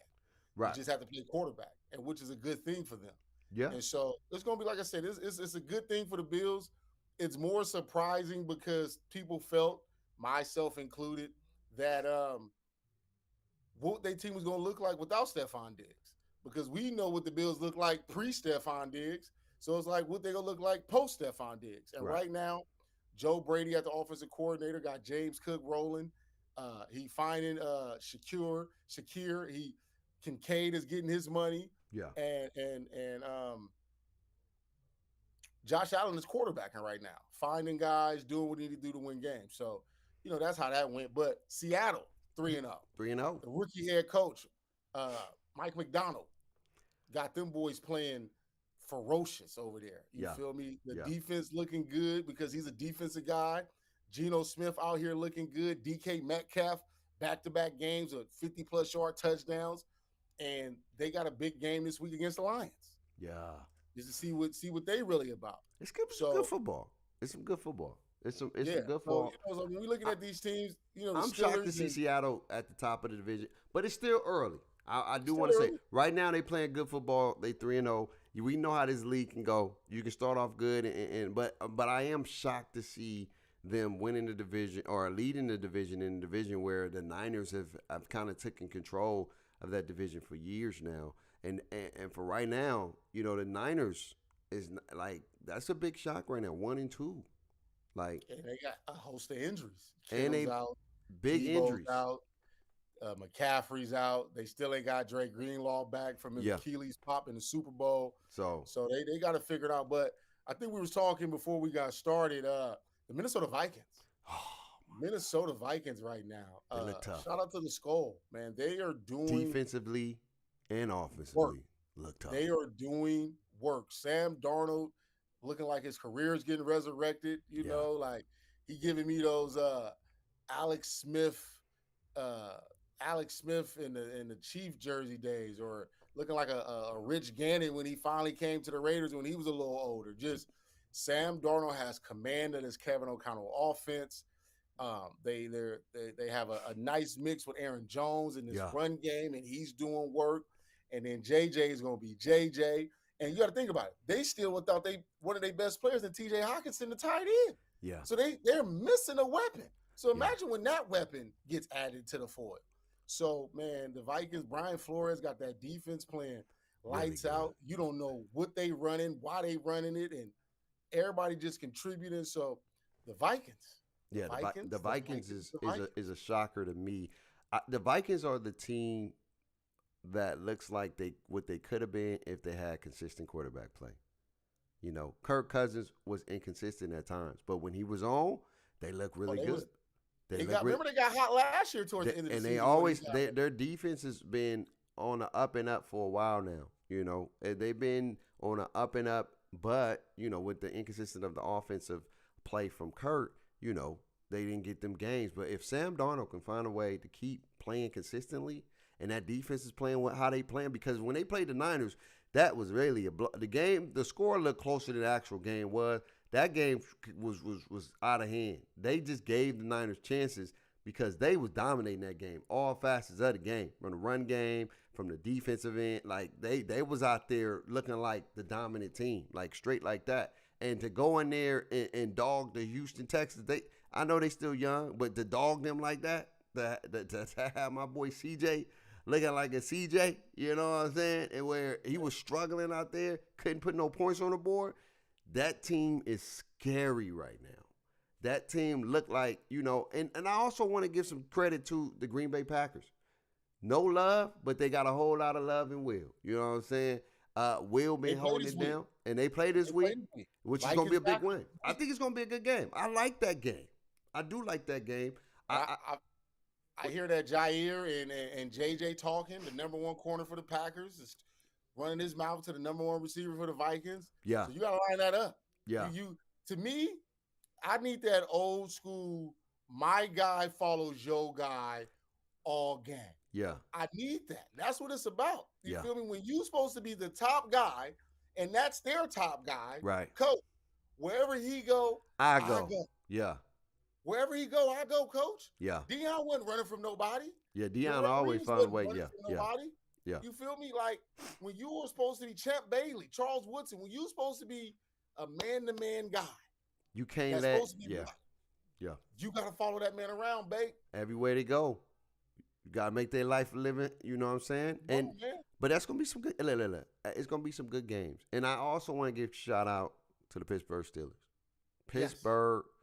Right.
He just had to play quarterback, and which is a good thing for them.
Yeah.
And so it's going to be, like I said, it's a good thing for the Bills. It's more surprising because people felt, myself included, that what their team was going to look like without Stephon Diggs. Because we know what the Bills look like pre-Stephon Diggs. So it's like what they're going to look like post-Stephon Diggs. And right now, Joe Brady at the offensive coordinator got James Cook rolling. He finding Shakir. Kincaid is getting his money.
Yeah.
And Josh Allen is quarterbacking right now, finding guys, doing what he need to do to win games. So, that's how that went. But Seattle, 3-0.
3-0.
The rookie head coach, Mike McDonald, got them boys playing ferocious over there. You feel me? The defense looking good because he's a defensive guy. Geno Smith out here looking good. DK Metcalf, back-to-back games of 50-plus yard touchdowns. And they got a big game this week against the Lions.
Yeah.
Just to see what they really about.
It's good, good football. It's some good football. It's some good football.
So when we're looking at these teams,
I'm shocked to see Seattle at the top of the division, but it's still early. I do want to say, right now they playing good football. They 3-0. We know how this league can go. You can start off good, but I am shocked to see them winning the division or leading the division in a division where the Niners have kind of taken control of that division for years now. And for right now, the Niners is like that's a big shock right now. 1-2, like,
And they got a host of injuries.
and
Kittle's
they
out,
big
Debo's
injuries.
out, McCaffrey's out. They still ain't got Drake Greenlaw back from his
Yeah.
Achilles pop in the Super Bowl.
So
So they got to figure it out. But I think we was talking before we got started. The Minnesota Vikings. Minnesota Vikings right now.
They look tough.
Shout out to the Skull, man. They are doing
defensively and offensively look tough.
They are doing work. Sam Darnold looking like his career is getting resurrected. You know, like he giving me those Alex Smith in the Chief jersey days, or looking like a Rich Gannon when he finally came to the Raiders when he was a little older. Just Sam Darnold has command of this Kevin O'Connell offense. They have a nice mix with Aaron Jones in this run game, and he's doing work. And then JJ is going to be JJ. And you got to think about it. They still without one of their best players, and TJ Hawkinson, the tight end.
Yeah.
So they're missing a weapon. So imagine when that weapon gets added to the foil. So, man, the Vikings, Brian Flores got that defense playing lights
really
out. You don't know what they running, why they running it, and everybody just contributing. So the Vikings.
Yeah, the Vikings is a shocker to me. The Vikings are the team that looks like what they could have been if they had consistent quarterback play. Kirk Cousins was inconsistent at times, but when he was on, they look really good.
Remember they got hot last year towards the end of the season.
And they always their defense has been on the up and up for a while now. They've been on the up and up, but with the inconsistent of the offensive play from Kirk, they didn't get them games. But if Sam Darnold can find a way to keep playing consistently, and that defense is playing how they playing, because when they played the Niners, that was really the score looked closer to the actual game was. That game was out of hand. They just gave the Niners chances because they was dominating that game, all facets of the game, from the run game, from the defensive end. Like they was out there looking like the dominant team, like straight like that. And to go in there and dog the Houston Texans, I know they still young, but to dog them like that, to have my boy CJ looking like a CJ, you know what I'm saying? And where he was struggling out there, couldn't put no points on the board. That team is scary right now. That team looked like, and I also want to give some credit to the Green Bay Packers. No love, but they got a whole lot of love in Will. You know what I'm saying? Will been holding it down, and they play this week, which is going to be a big win. I think it's going to be a good game. I like that game. I do like that game.
I hear that Jair and JJ talking, the number one corner for the Packers, is running his mouth to the number one receiver for the Vikings.
Yeah.
So you got to line that up.
Yeah.
To me, I need that old school, my guy follows your guy all game.
Yeah.
I need that. That's what it's about. You
Yeah.
feel me? When you're supposed to be the top guy, and that's their top guy,
right?
Coach, wherever he go,
I go. Yeah.
Wherever he go, I go, Coach.
Yeah.
Deion wasn't running from nobody.
Yeah, Deion always found a way. Yeah. Yeah.
You feel me? Like when you were supposed to be Champ Bailey, Charles Woodson, when you were supposed to be a man-to-man guy,
you can't yeah.
You got to follow that man around, babe.
Everywhere they go, you got to make their life a living. You know what I'm saying? But that's gonna be some good. It's gonna be some good games. And I also want to give a shout out to the Pittsburgh Steelers. Pittsburgh. Yes.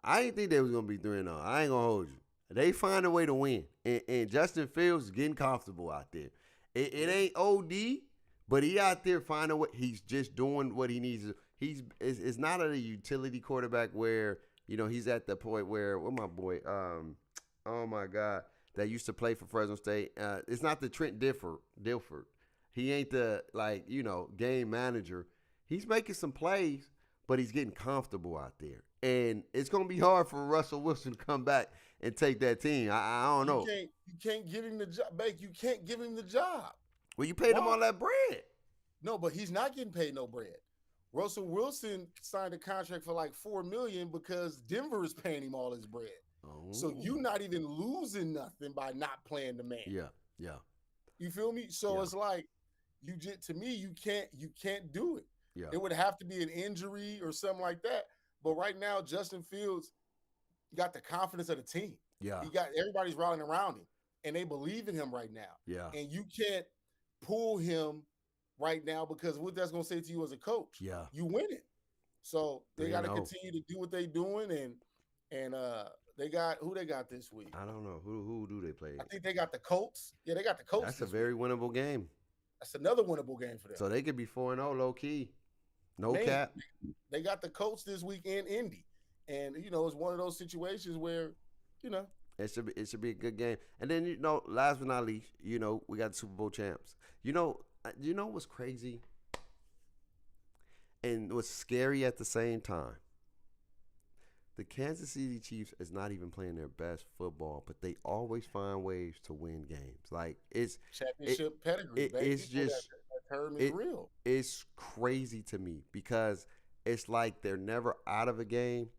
I didn't think they was gonna be 3-0. I ain't gonna hold you. They find a way to win, and Justin Fields is getting comfortable out there. It ain't OD, but he out there finding a way. He's just doing what he needs. It's not a utility quarterback where he's at the point where my boy, oh my God, that used to play for Fresno State. It's not the Trent Dilford. He ain't the game manager. He's making some plays, but he's getting comfortable out there. And it's going to be hard for Russell Wilson to come back and take that team. I don't know.
You can't give him the job. Bake, you can't give him the job.
Well, you paid him all that bread.
No, but he's not getting paid no bread. Russell Wilson signed a contract for like $4 million because Denver is paying him all his bread. Oh. So you're not even losing nothing by not playing the man.
Yeah.
You feel me? So it's like you can't do it.
Yeah.
It would have to be an injury or something like that. But right now, Justin Fields got the confidence of the team.
Yeah.
He got everybody's rallying around him, and they believe in him right now.
Yeah.
And you can't pull him right now because what that's going to say to you as a coach.
Yeah.
You win it. So they got to
3-0.
continue to do what they're doing, and they got who they got this week.
I don't know who do they play.
I think they got the Colts. Yeah, they got the Colts.
That's a very winnable game.
That's another winnable game for them.
So they could be 4-0 low key, no cap.
They got the Colts this week in Indy, and it's one of those situations where
it should be a good game. And then last but not least, we got the Super Bowl champs. You know what's crazy and what's scary at the same time? The Kansas City Chiefs is not even playing their best football, but they always find ways to win games. Like it's
championship pedigree.
It's just
that term is real.
It's crazy to me because it's like they're never out of a game,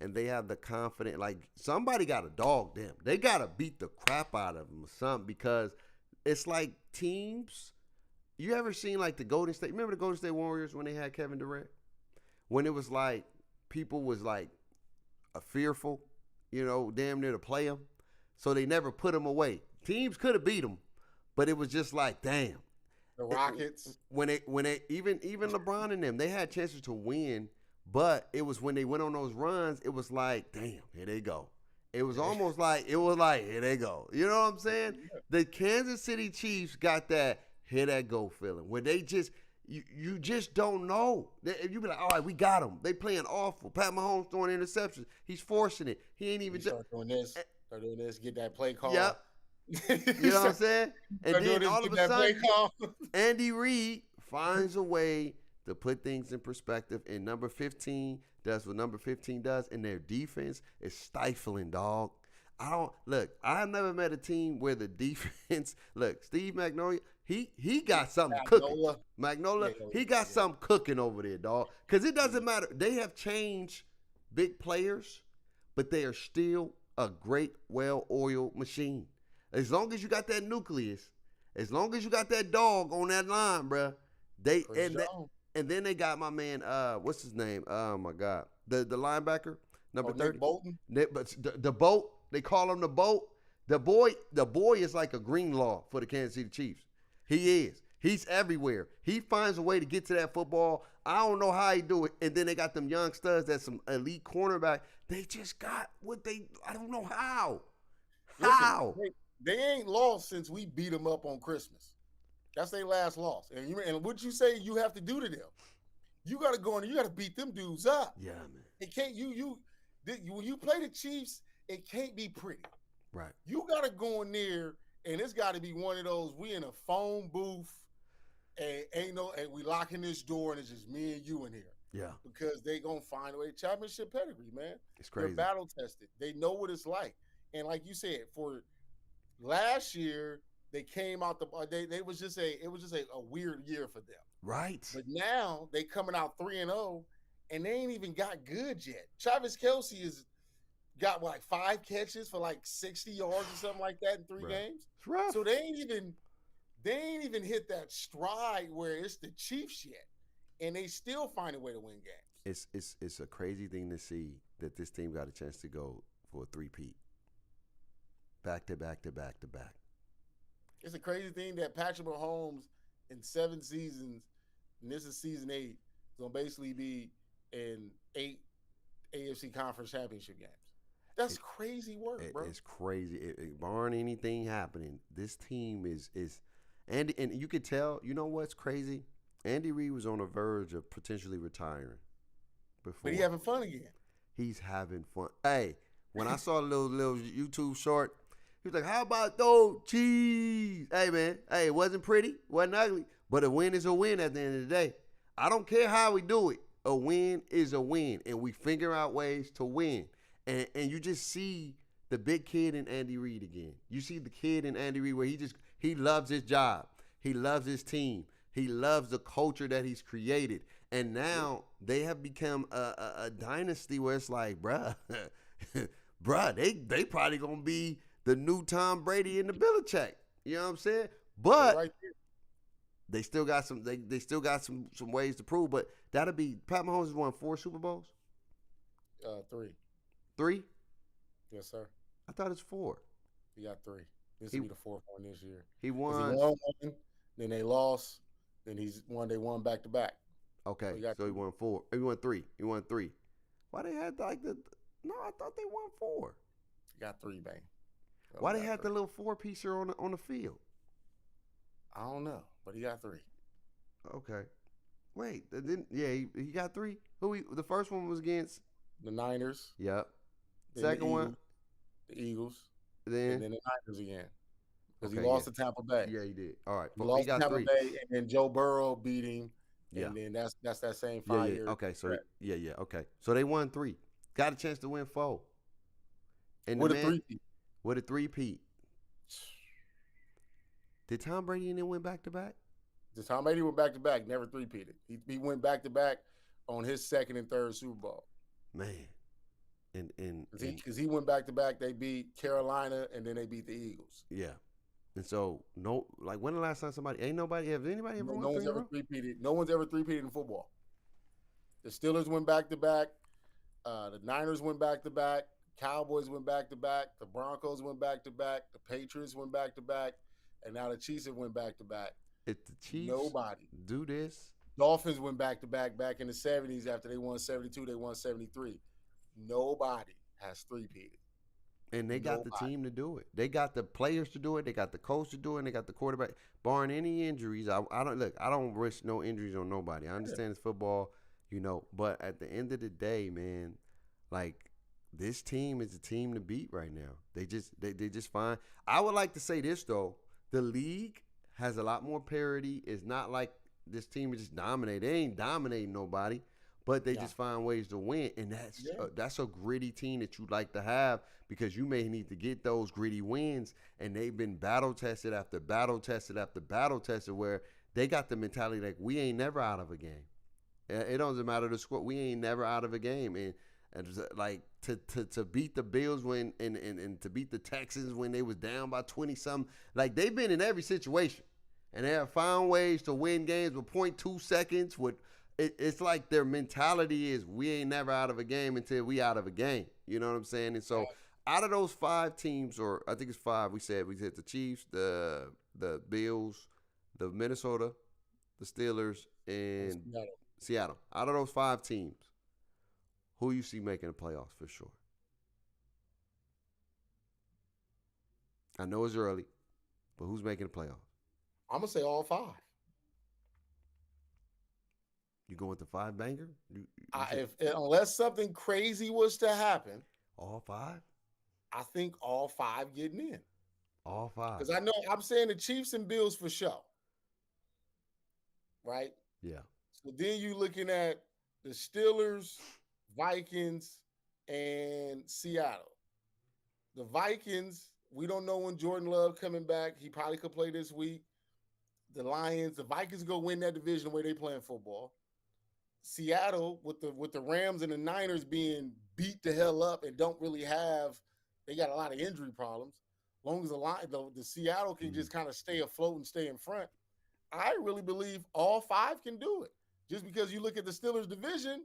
and they have the confidence. Like somebody got to dog them. They got to beat the crap out of them or something because it's like teams. You ever seen like the Golden State? Remember the Golden State Warriors when they had Kevin Durant? When it was like people was like fearful, damn near to play him. So they never put him away. Teams could have beat him, but it was just like, damn.
The Rockets.
When they even LeBron and them, they had chances to win, but it was when they went on those runs, it was like, damn, here they go. It was almost like, here they go. You know what I'm saying? The Kansas City Chiefs got that here they go feeling where they just, you just don't know. You be like, all right, we got them. They playing awful. Pat Mahomes throwing interceptions. He's forcing it. He ain't even
start doing this, get that play call.
Yep. You know what I'm saying? And then all of a sudden, Andy Reid finds a way to put things in perspective. And number 15 does what number 15 does, and their defense is stifling, dog. I've never met a team where the defense, Steve Magnolia, he got something cooking. Magnolia, he got something cooking over there, dog. Because it doesn't matter. They have changed big players, but they are still a great, well-oiled machine. As long as you got that nucleus, as long as you got that dog on that line, bruh, and then they got my man, what's his name? Oh, my God. The linebacker, number 30.
Nick Bolton?
But the boat, they call him the boat. The boy is like a Greenlaw for the Kansas City Chiefs. He is. He's everywhere. He finds a way to get to that football. I don't know how he do it. And then they got them young studs that's some elite cornerback. They just got I don't know how. How?
Listen, they ain't lost since we beat them up on Christmas. That's their last loss. And what you say you have to do to them? You got to go in there. You got to beat them dudes up.
Yeah, man.
It can't. When you play the Chiefs, it can't be pretty.
Right.
You got to go in there, and it's got to be one of those. We in a phone booth, and and we locking this door, and it's just me and you in here.
Yeah.
Because they gonna find a way. Championship pedigree, man.
It's crazy.
They're battle tested. They know what it's like. And like you said, for last year, they came out it was just a weird year for them.
Right.
But now they coming out 3-0, and they ain't even got good yet. Travis Kelce has got 5 catches for 60 yards or something like that in 3 games.
It's rough.
So they ain't even hit that stride where it's the Chiefs yet, and they still find a way to win games.
It's a crazy thing to see that this team got a chance to go for a three-peat. Back to back to back to back.
It's a crazy thing that Patrick Mahomes in 7 seasons, and this is season 8, is going to basically be in 8 AFC Conference Championship games. That's crazy work, bro.
It's crazy. Barring anything happening, this team is and you could tell, you know what's crazy? Andy Reid was on the verge of potentially retiring before.
But he having fun again.
He's having fun. Hey, when I saw the little YouTube short, he was like, how about those cheese? Hey, man. Hey, it wasn't pretty. Wasn't ugly. But a win is a win at the end of the day. I don't care how we do it. A win is a win. And we figure out ways to win. And you just see the big kid in Andy Reid again. You see the kid in Andy Reid where he loves his job. He loves his team. He loves the culture that he's created. And now they have become a dynasty where it's like, bruh, they probably going to be the new Tom Brady and the Belichick. You know what I'm saying? But they still got some ways to prove. But that'll be Pat Mahomes has won 4 Super Bowls.
Three.
3?
Yes, sir.
I thought it's 4.
He got 3. This
He
will be the 4th one this year.
he
'Cause he
won.
won one, then they lost, then they won back to back.
Okay,
he got
so he
3.
won 4. He won 3. He won 3. Why they had like the? No, I thought they won 4.
He got 3, bang.
Why they had the little 4-piecer on the field?
I don't know, but he got 3.
Okay. Wait, then he got 3. The first one was against
The Niners.
Yep.
Then
Second
the
one.
The Eagles.
Then
And then the Niners again. Because
Okay,
he lost to Tampa Bay.
Yeah, he did. All right.
He lost to
got
Tampa
3.
Bay, and then Joe Burrow beat him.
Yeah.
And then that's that same
Yeah,
5 years.
Okay, so okay. So they won 3. Got a chance to win 4. And
With a 3-peat.
With a 3-peat. Did Tom Brady and then win back to back?
Tom Brady went back to back, never 3-peated. He went back to back on his second and third Super Bowl.
Man.
Because he went back to back, they beat Carolina and then they beat the Eagles.
Yeah. And so when the last time has anybody ever won?
No one's ever 3-peated. No one's ever 3-peated in football. The Steelers went back to back. The Niners went back to back. Cowboys went back to back. The Broncos went back to back. The Patriots went back to back. And now the Chiefs have went back to back.
If the Chiefs
Nobody
do this,
Dolphins went back to back in the 70s after they won 72, they won 73. Nobody has 3-peated.
and they got the team to do it. They got the players to do it. They got the coach to do it. And they got the quarterback. Barring any injuries, I don't risk no injuries on nobody. I understand it's football, but at the end of the day, man, like this team is a team to beat right now. They just fine. I would like to say this though, the league has a lot more parity. It's not like this team is just dominating. They ain't dominating nobody. But they just find ways to win, and that's a gritty team that you'd like to have because you may need to get those gritty wins, and they've been battle tested after battle tested after battle tested where they got the mentality like we ain't never out of a game. It doesn't matter the score, we ain't never out of a game, and like to beat the Bills when and to beat the Texans when they was down by 20-something, like they've been in every situation, and they have found ways to win games with 0.2 seconds with. It's like their mentality is we ain't never out of a game until we out of a game. You know what I'm saying? And so out of those 5 teams, or I think it's 5, we said the Chiefs, the Bills, the Minnesota, the Steelers, and Seattle. Out of those 5 teams, who you see making the playoffs for sure? I know it's early, but who's making the playoffs?
I'm going to say all 5.
You going with the 5 banger?
Unless something crazy was to happen,
all 5.
I think all 5 getting in.
All 5.
Because I know I'm saying the Chiefs and Bills for sure, right?
Yeah.
So then you looking at the Steelers, Vikings, and Seattle. The Vikings, we don't know when Jordan Love coming back. He probably could play this week. The Lions, the Vikings go win that division the way they playing football. Seattle with the Rams and the Niners being beat the hell up and don't really they got a lot of injury problems. As long as the Seattle can just kind of stay afloat and stay in front, I really believe all 5 can do it. Just because you look at the Steelers division,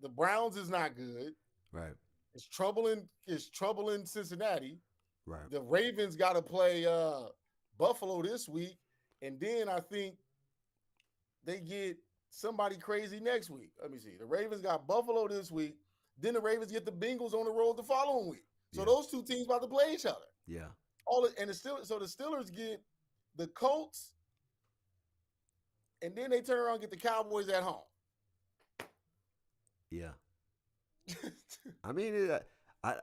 the Browns is not good.
Right.
It's trouble in Cincinnati.
Right.
The Ravens got to play Buffalo this week, and then I think they get somebody crazy next week. Let me see. The Ravens got Buffalo this week. Then the Ravens get the Bengals on the road the following week. So those 2 teams about to play each other.
Yeah.
The Steelers get the Colts, and then they turn around and get the Cowboys at home.
Yeah. I mean, I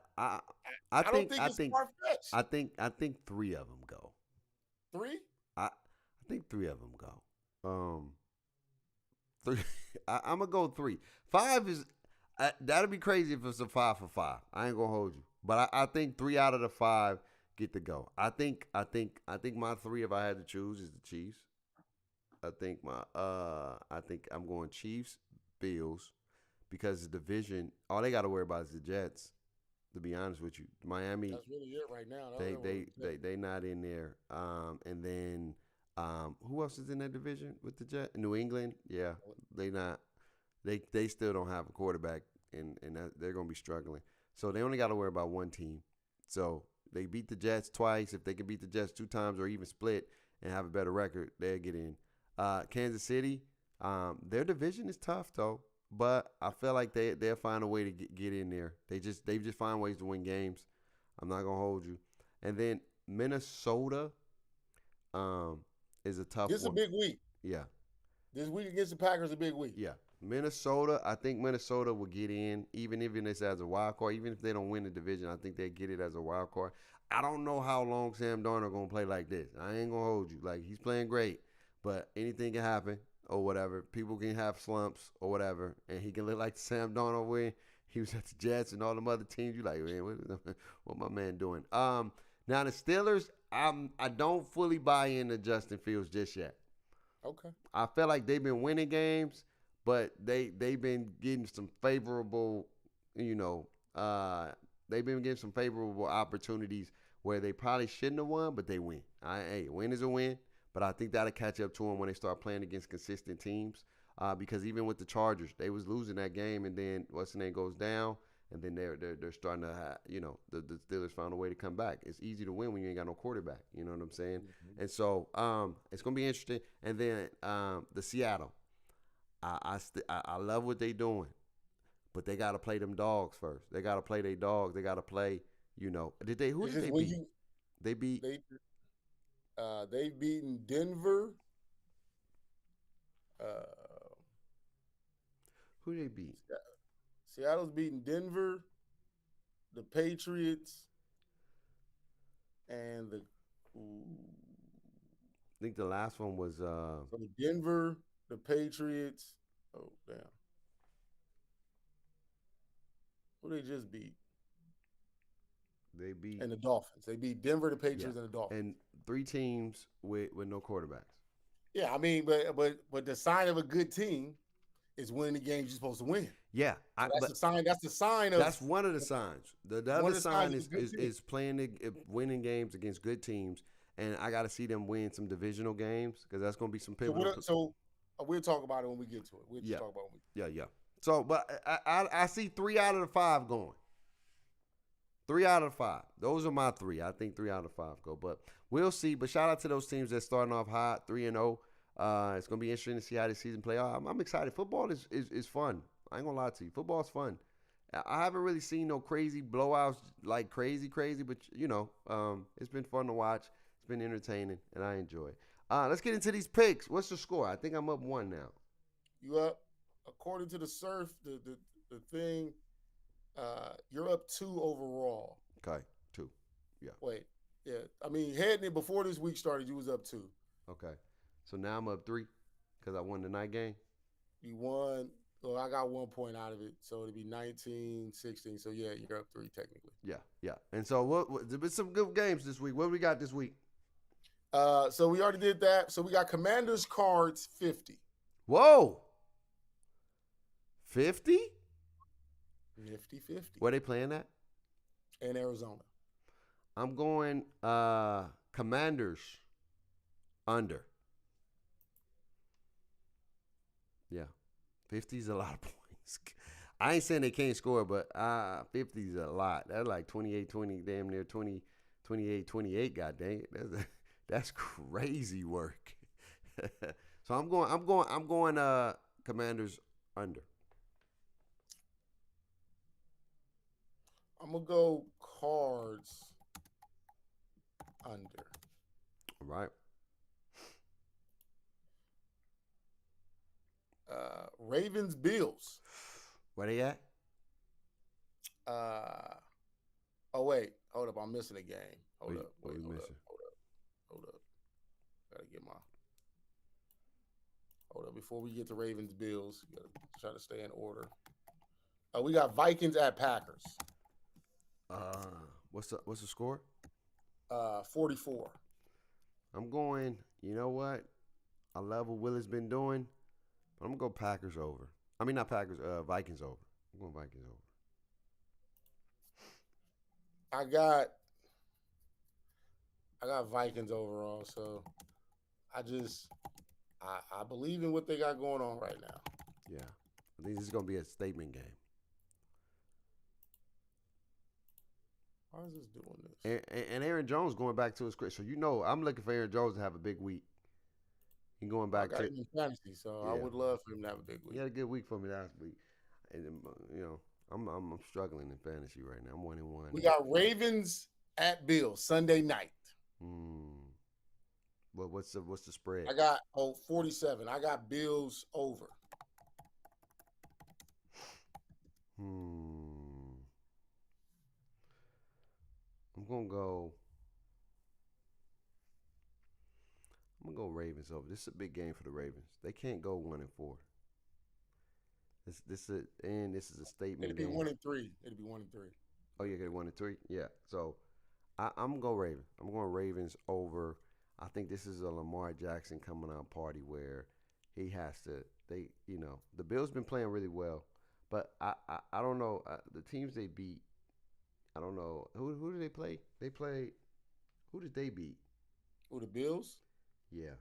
don't think it's far-fetched.
I think 3 of them go.
3?
I think 3 of them go. 3. I'm gonna go 3. 5 is that'd be crazy if it's a 5 for 5. I ain't gonna hold you, but I think 3 out of the 5 get to go. I think my 3, if I had to choose, is the Chiefs. I think I'm going Chiefs, Bills, because the division, all they got to worry about is the Jets. To be honest with you, Miami.
That's really it right now.
They not in there. And then who else is in that division with the Jets? New England. Yeah, they not. They still don't have a quarterback and they're going to be struggling. So they only got to worry about one team. So they beat the Jets twice. If they can beat the Jets 2 times or even split and have a better record, they'll get in. Kansas City, their division is tough though, but I feel like they'll find a way to get in there. They just find ways to win games. I'm not gonna hold you. And then Minnesota, is a tough
This is a
one.
big week.
Yeah.
This week against the Packers is a big week.
Yeah. Minnesota, I think Minnesota will get in, even if it's as a wild card. Even if they don't win the division, I think they get it as a wild card. I don't know how long Sam Darnold gonna play like this. I ain't gonna hold you. Like, he's playing great, but anything can happen or whatever. People can have slumps or whatever, and he can look like Sam Darnold when he was at the Jets and all them other teams. You like, man, what my man doing? Now the Steelers, I don't fully buy into Justin Fields just yet.
Okay.
I feel like they've been winning games, but they've been getting some favorable, they've been getting some favorable opportunities where they probably shouldn't have won, but they win. A win is a win, but I think that'll catch up to them when they start playing against consistent teams. Because even with the Chargers, they was losing that game, and then what's the name goes down, and then they're starting to have, the Steelers found a way to come back. It's easy to win when you ain't got no quarterback. You know what I'm saying? Mm-hmm. And so it's gonna be interesting. And then the Seattle, I love what they doing, but they got to play them dogs first. They got to play their dogs. They got to play. Who did they beat? They beat.
They've beaten Denver.
Who they beat?
Seattle's beaten Denver, the Patriots, and I
think the last one was
so Denver, the Patriots. Oh damn! Who they just beat?
They beat
and the Dolphins. They beat Denver, the Patriots, and the Dolphins.
And 3 teams with no quarterbacks.
Yeah, I mean, but the sign of a good team is winning the games you're supposed to win.
Yeah,
so that's the sign. That's the sign of.
That's one of the signs. The other sign is playing winning games against good teams, and I got to see them win some divisional games because that's going to be some pivotal.
So we'll talk about it when we get to it. We'll just talk about it.
Yeah. So, but I see 3 out of the 5 going. 3 out of 5. Those are my 3. I think 3 out of 5 go, but we'll see. But shout out to those teams that's starting off hot, 3-0. It's gonna be interesting to see how this season play out. I'm excited. Football is fun. I ain't gonna lie to you. Football's fun. I haven't really seen no crazy blowouts like crazy, but it's been fun to watch. It's been entertaining, and I enjoy it. Let's get into these picks. What's the score? I think I'm up 1 now.
You up? According to the surf, the thing, you're up 2 overall.
Okay, 2. Yeah.
Wait. Yeah. I mean, heading in before this week started, you was up 2.
Okay. So now I'm up 3 because I won the night game.
You won. Well, I got 1 point out of it, so it'd be 19-16. So yeah, you're up 3 technically.
Yeah. And so there's been some good games this week. What do we got this week?
So we already did that. So we got Commanders Cards 50.
Whoa. 50?
Nifty 50.
Where they playing at?
In Arizona.
I'm going Commanders under. Yeah. 50 is a lot of points. I ain't saying they can't score, but 50 is a lot. That's like 28-20, damn near 28-28, god dang it. That's crazy work. So I'm going Commanders under.
I'm gonna go Cards under.
All right.
Ravens Bills.
Where they at?
Oh wait, hold up, I'm missing a game. Hold up. Gotta get my. Hold up, before we get to Ravens Bills, gotta try to stay in order. We got Vikings at Packers.
What's the score?
44.
I'm going. You know what? I love what Willis been doing. But I'm gonna go Packers over. I mean, not Packers. Vikings over. I'm going Vikings over.
I got Vikings overall. So I believe in what they got going on right now.
Yeah, I think this is gonna be a statement game.
Why is this doing this?
And Aaron Jones going back to his career. So I'm looking for Aaron Jones to have a big week. He going
I
back
got
to
him in fantasy, so I
yeah.
would love for him to have a big
He
week.
had a good week for me last week, and I'm struggling in fantasy right now. I'm 1-1.
We got Ravens at Bills Sunday night.
Well, what's the spread?
I got 47. I got Bills over.
I'm gonna go. I'm gonna go Ravens over. This is a big game for the Ravens. They can't go 1-4. This is a statement
It'd be
game.
1-3. It'd be 1-3.
Oh, you get 1-3. Yeah. So I'm gonna go Ravens. I'm going Ravens over. I think this is a Lamar Jackson coming out party where he has to. The Bills been playing really well, but I don't know the teams they beat. I don't know who did they play. Who did they beat?
Who, the Bills?
Yeah.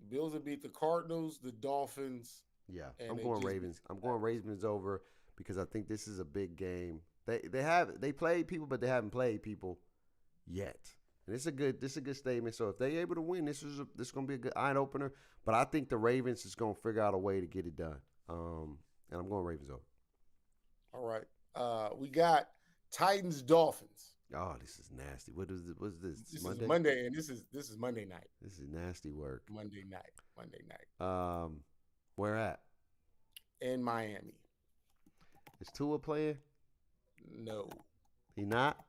The Bills would beat the Cardinals, the Dolphins.
Yeah, I'm going Ravens. I'm going Ravens over because I think this is a big game. They played people, but they haven't played people yet. And it's a good statement. So if they're able to win, this is going to be a good eye opener. But I think the Ravens is going to figure out a way to get it done. And I'm going Ravens over.
All right. We got Titans Dolphins.
Oh, this is nasty. What's this?
This Monday? Is Monday, and this is Monday night.
This is nasty work.
Monday night.
Where at?
In Miami.
Is Tua playing?
No.
He not?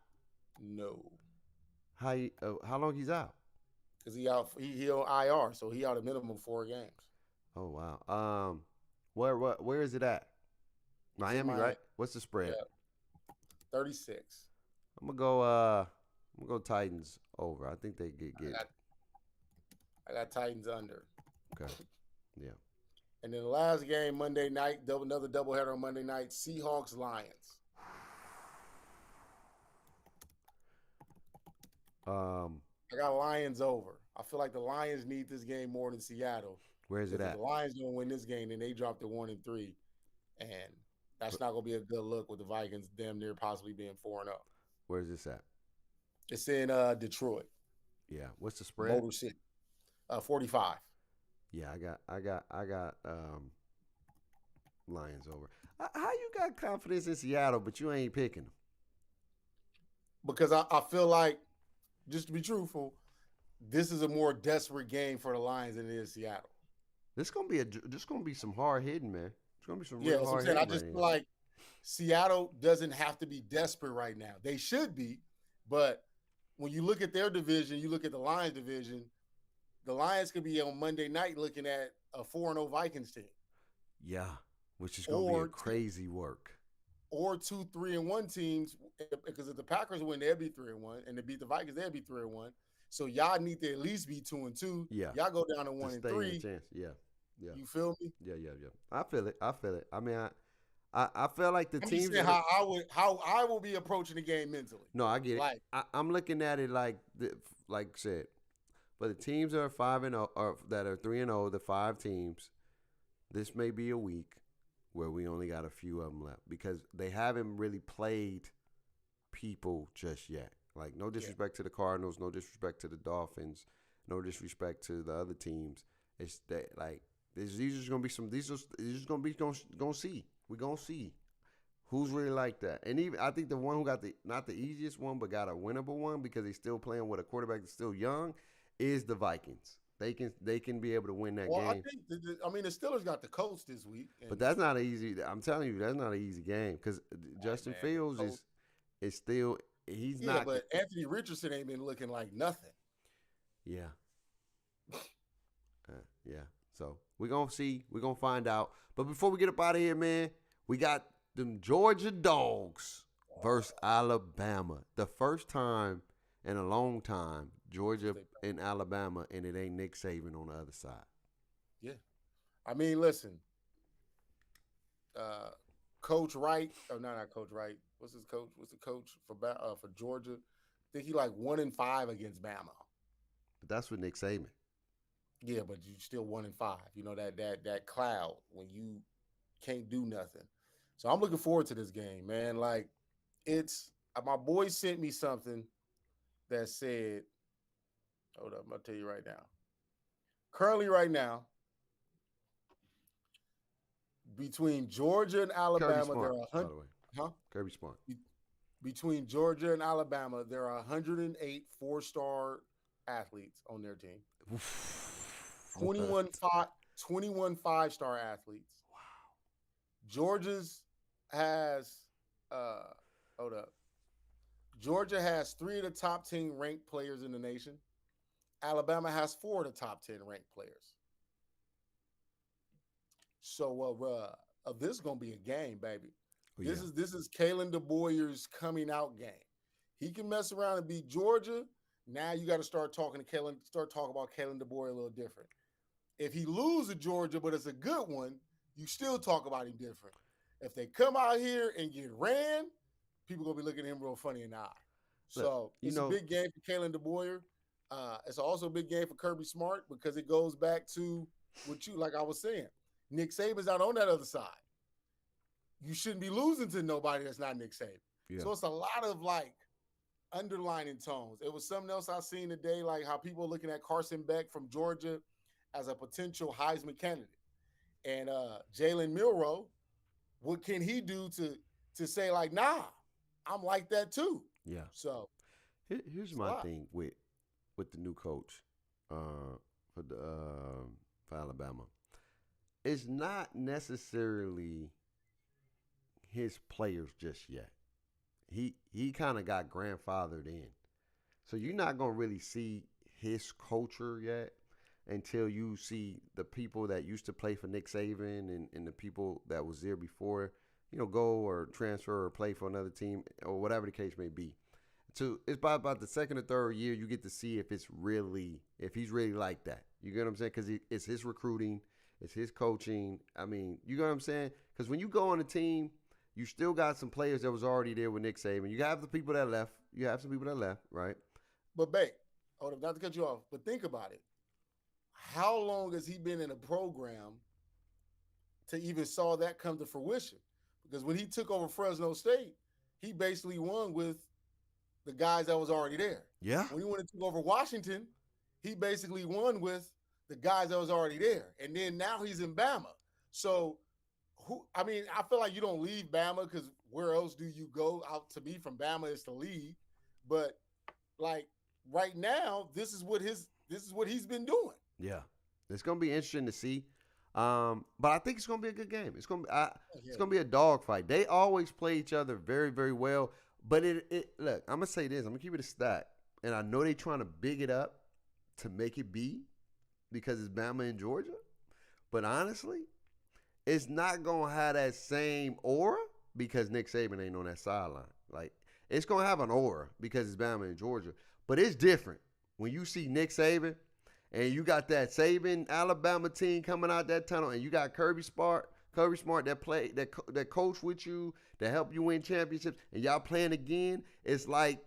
No.
How long he's out?
Because he out. He on IR, so he out a minimum 4 games.
Oh wow. Where is it at? Miami, right? What's the spread?
Yeah. 36.
I'm gonna go Titans over. I think they get.
I got Titans under.
Okay. Yeah.
And then the last game Monday night, another doubleheader on Monday night. Seahawks Lions. I got Lions over. I feel like the Lions need this game more than Seattle.
Where is it at?
If the Lions don't win this game, then they drop to 1-3, and that's not gonna be a good look with the Vikings damn near possibly being 4-0.
Where is this at?
It's in Detroit.
Yeah. What's the spread?
Motor City. 45.
Yeah, I got Lions over. How you got confidence in Seattle, but you ain't picking them?
Because I feel like, just to be truthful, this is a more desperate game for the Lions than it is Seattle.
This gonna be some hard hitting, man. It's gonna be some
real
hard hitting.
I just feel like Seattle doesn't have to be desperate right now. They should be, but when you look at their division, you look at the Lions division. The Lions could be on Monday night looking at a 4-0 Vikings team.
Yeah, which is going to be a crazy work.
Or 2 3-1 teams, because if the Packers win, they'll be 3-1, and they beat the Vikings, they'll be 3-1. So y'all need to at least be 2-2.
Yeah,
y'all go down to 1-3.
Yeah.
You feel me?
Yeah. I feel it. I mean, I feel like the teams.
How I will be approaching the game mentally.
No, I get it. I'm looking at it like I said. But the teams that are 5-0 or that are 3-0, the 5 teams, this may be a week where we only got a few of them left because they haven't really played people just yet. Like, no disrespect to the Cardinals, no disrespect to the Dolphins, no disrespect to the other teams. It's that these are gonna be some. These are just gonna be gonna see. We're gonna see who's really like that. And even I think the one who got not the easiest one, but got a winnable one because he's still playing with a quarterback that's still young, is the Vikings. They can be able to win that game.
I think the Steelers got the Colts this week,
but that's not easy. I'm telling you, that's not an easy game because Justin Fields is still he's not.
But Anthony Richardson ain't been looking like nothing.
Yeah. Yeah. So we're gonna see. We're gonna find out. But before we get up out of here, man, we got them Georgia Dogs versus Alabama. The first time in a long time, Georgia and Alabama, and it ain't Nick Saban on the other side.
Yeah. I mean, listen. Coach Wright, not Coach Wright. What's his coach? What's the coach for Georgia? I think he 1-5 against Bama.
But that's with Nick Saban.
Yeah, but you still 1-5. You know that cloud when you can't do nothing. So I'm looking forward to this game, man. Like, it's my boy sent me something that said, hold up, I'm gonna tell you right now. Currently, right now, between Georgia and
Kirby
Alabama, there
Smart,
are
by
100.
the way.
Huh?
Kirby Smart.
Between Georgia and Alabama, there are 108 four-star athletes on their team. 21 five-star athletes.
Wow.
Georgia's has hold up. Georgia has 3 of the top 10 ranked players in the nation. Alabama has 4 of the top 10 ranked players. So this is gonna be a game, baby.
Oh,
This is Kalen DeBoer's coming out game. He can mess around and beat Georgia. Now you got to start talking about Kalen DeBoer a little different. If he loses to Georgia, but it's a good one, you still talk about him different. If they come out here and get ran, people gonna be looking at him real funny in the eye. So it's a big game for Kalen DeBoer. It's also a big game for Kirby Smart because it goes back to what you, like I was saying, Nick Saban's out on that other side. You shouldn't be losing to nobody that's not Nick Saban. Yeah. So it's a lot of like underlining tones. It was something else I seen today, like how people are looking at Carson Beck from Georgia as a potential Heisman candidate. And Jalen Milroe, what can he do to say like, nah, I'm like that too?
Yeah.
So
here's my thing with the new coach for Alabama. It's not necessarily his players just yet. He kind of got grandfathered in. So you're not going to really see his culture yet until you see the people that used to play for Nick Saban and the people that was there before, go or transfer or play for another team or whatever the case may be. So it's about the second or third year you get to see if he's really like that. You get what I'm saying? Because it's his recruiting, it's his coaching. I mean, you get what I'm saying? Because when you go on a team, you still got some players that was already there with Nick Saban. You have the people that left. You have some people that left, right?
But, babe, not to cut you off, but think about it. How long has he been in a program to even saw that come to fruition? Because when he took over Fresno State, he basically won with the guys that was already there.
Yeah.
When he went and took over Washington, he basically won with the guys that was already there. And then now he's in Bama. So, I feel like you don't leave Bama because where else do you go? Out to me from Bama is to leave. But like right now, this is what he's been doing.
Yeah. It's gonna be interesting to see. But I think it's gonna be a good game. It's gonna be a dogfight. They always play each other very, very well. But look, I'm gonna say this. I'm gonna keep it a stat. And I know they're trying to big it up to make it be because it's Bama and Georgia. But honestly, it's not going to have that same aura because Nick Saban ain't on that sideline. Like, it's going to have an aura because it's Bama and Georgia. But it's different when you see Nick Saban and you got that Saban Alabama team coming out that tunnel and you got Kirby Smart that coach with you, that help you win championships, and y'all playing again. It's like,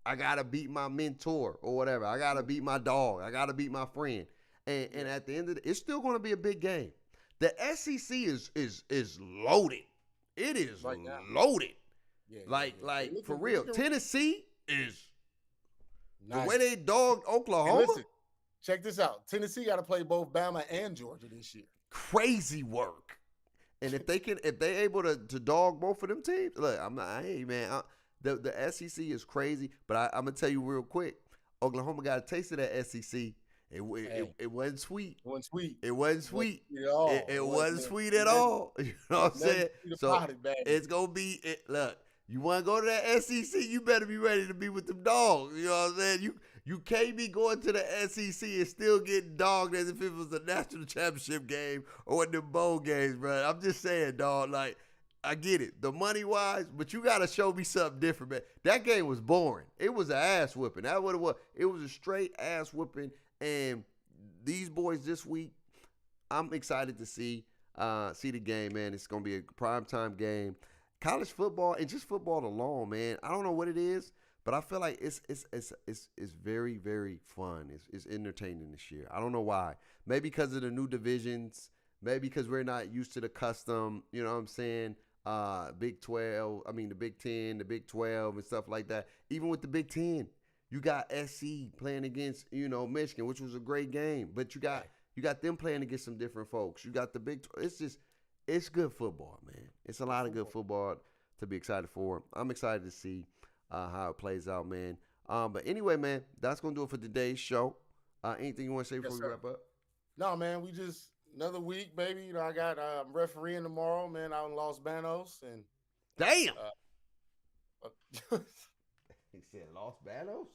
I got to beat my mentor or whatever. I got to beat my dog. I got to beat my friend. And at the end of it's still going to be a big game. The SEC is loaded. It is right loaded. Yeah, for real. Tennessee is nice. The way they dogged Oklahoma.
Hey, listen, check this out. Tennessee got to play both Bama and Georgia this year.
Crazy work. And if they able to dog both of them teams, look, the SEC is crazy. But I'm gonna tell you real quick, Oklahoma got a taste of that SEC. It wasn't sweet.
It wasn't sweet.
It wasn't sweet. It wasn't sweet at all. You know what I'm saying? So it's gonna be. Look, you want to go to that SEC? You better be ready to be with them dogs. You know what I'm saying? You can't be going to the SEC and still getting dogged as if it was a national championship game or one of them bowl games, bro. I'm just saying, dog. Like, I get it, the money wise, but you gotta show me something different, man. That game was boring. It was an ass whipping. That's what it was. It was a straight ass whipping. And these boys this week, I'm excited to see the game, man. It's gonna be a primetime game. College football and just football alone, man. I don't know what it is, but I feel like it's very, very fun. It's entertaining this year. I don't know why. Maybe because of the new divisions. Maybe because we're not used to the custom, you know what I'm saying, Big 12. I mean, the Big 10, the Big 12, and stuff like that. Even with the Big 10, you got SC playing against Michigan, which was a great game. But you got them playing against some different folks. You got the Big 12. It's good football, man. It's a lot of good football to be excited for. I'm excited to see how it plays out, man. But anyway, man, that's gonna do it for today's show. Anything you want to say before we wrap up?
No, man. We just another week, baby. I got refereeing tomorrow, man, out in Los Banos, and
damn. He said Los Banos.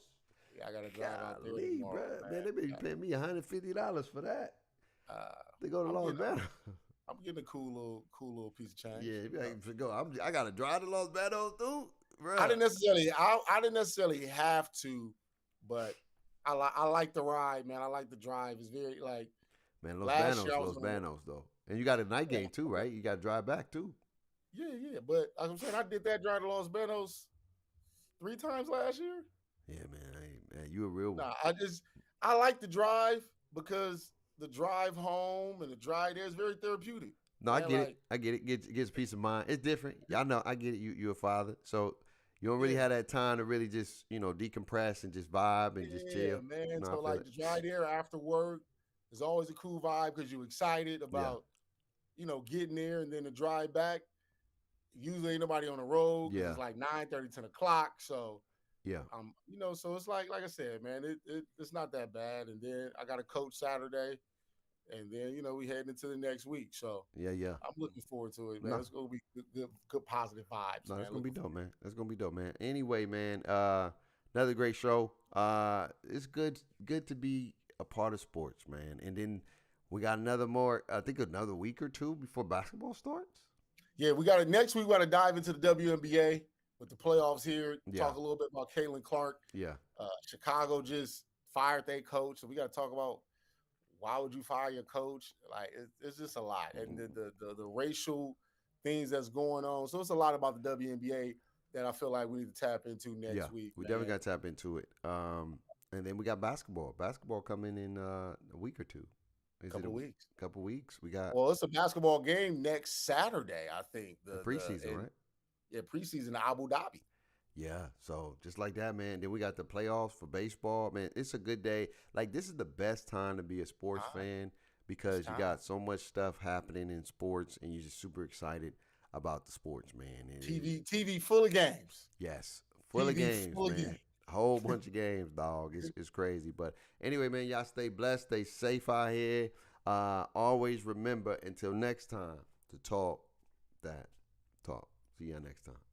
Yeah, I gotta drive out there tomorrow,
man. They been paying me $150 for that. They go to Los Banos.
I'm getting a cool little piece of change.
Yeah, I gotta drive to Los Banos, dude. Bruh.
I didn't necessarily have to, but I like the ride, man. I like the drive. It's very like,
man, Los Banos though, and you got a night game too, right? You got to drive back too.
Yeah. But like I'm saying, I did that drive to Los Banos 3 times last year.
Yeah, man, you a real one.
Nah, I like the drive because the drive home and the drive there is very therapeutic.
No, I get it. I get it. It gets peace of mind. It's different. I know. I get it. You're a father, so you don't really have that time to really just decompress and just vibe and just chill.
Man. So like the drive there after work is always a cool vibe because you're excited about getting there, and then the drive back. Usually ain't nobody on the road. Yeah, it's like 9:30, 10 o'clock. So
yeah,
so it's like I said, man, it's not that bad. And then I got a coach Saturday. And then, we heading into the next week. So,
yeah. I'm
looking forward to it, man. No. It's going to be good positive vibes.
No, that's going to be dope, man. That's going to be dope, man. Anyway, man, another great show. It's good to be a part of sports, man. And then we got another week or two before basketball starts.
Yeah, next week we got to dive into the WNBA with the playoffs here. Talk a little bit about Caitlin Clark.
Yeah.
Chicago just fired their coach. So we got to talk about why would you fire your coach? Like it's just a lot, and the racial things that's going on. So it's a lot about the WNBA that I feel like we need to tap into next week.
We definitely got to tap into it. And then we got basketball. Basketball coming in a week or two.
Couple
weeks. We got.
Well, it's a basketball game next Saturday, I think.
The preseason, right?
Yeah, preseason in Abu Dhabi.
Yeah, so just like that, man. Then we got the playoffs for baseball. Man, it's a good day. Like, this is the best time to be a sports fan because you got so much stuff happening in sports, and you're just super excited about the sports, man.
TV full of games.
Yes, full of games, man. A whole bunch of games, dog. It's crazy. But anyway, man, y'all stay blessed, stay safe out here. Always remember, until next time, to talk that talk. See y'all next time.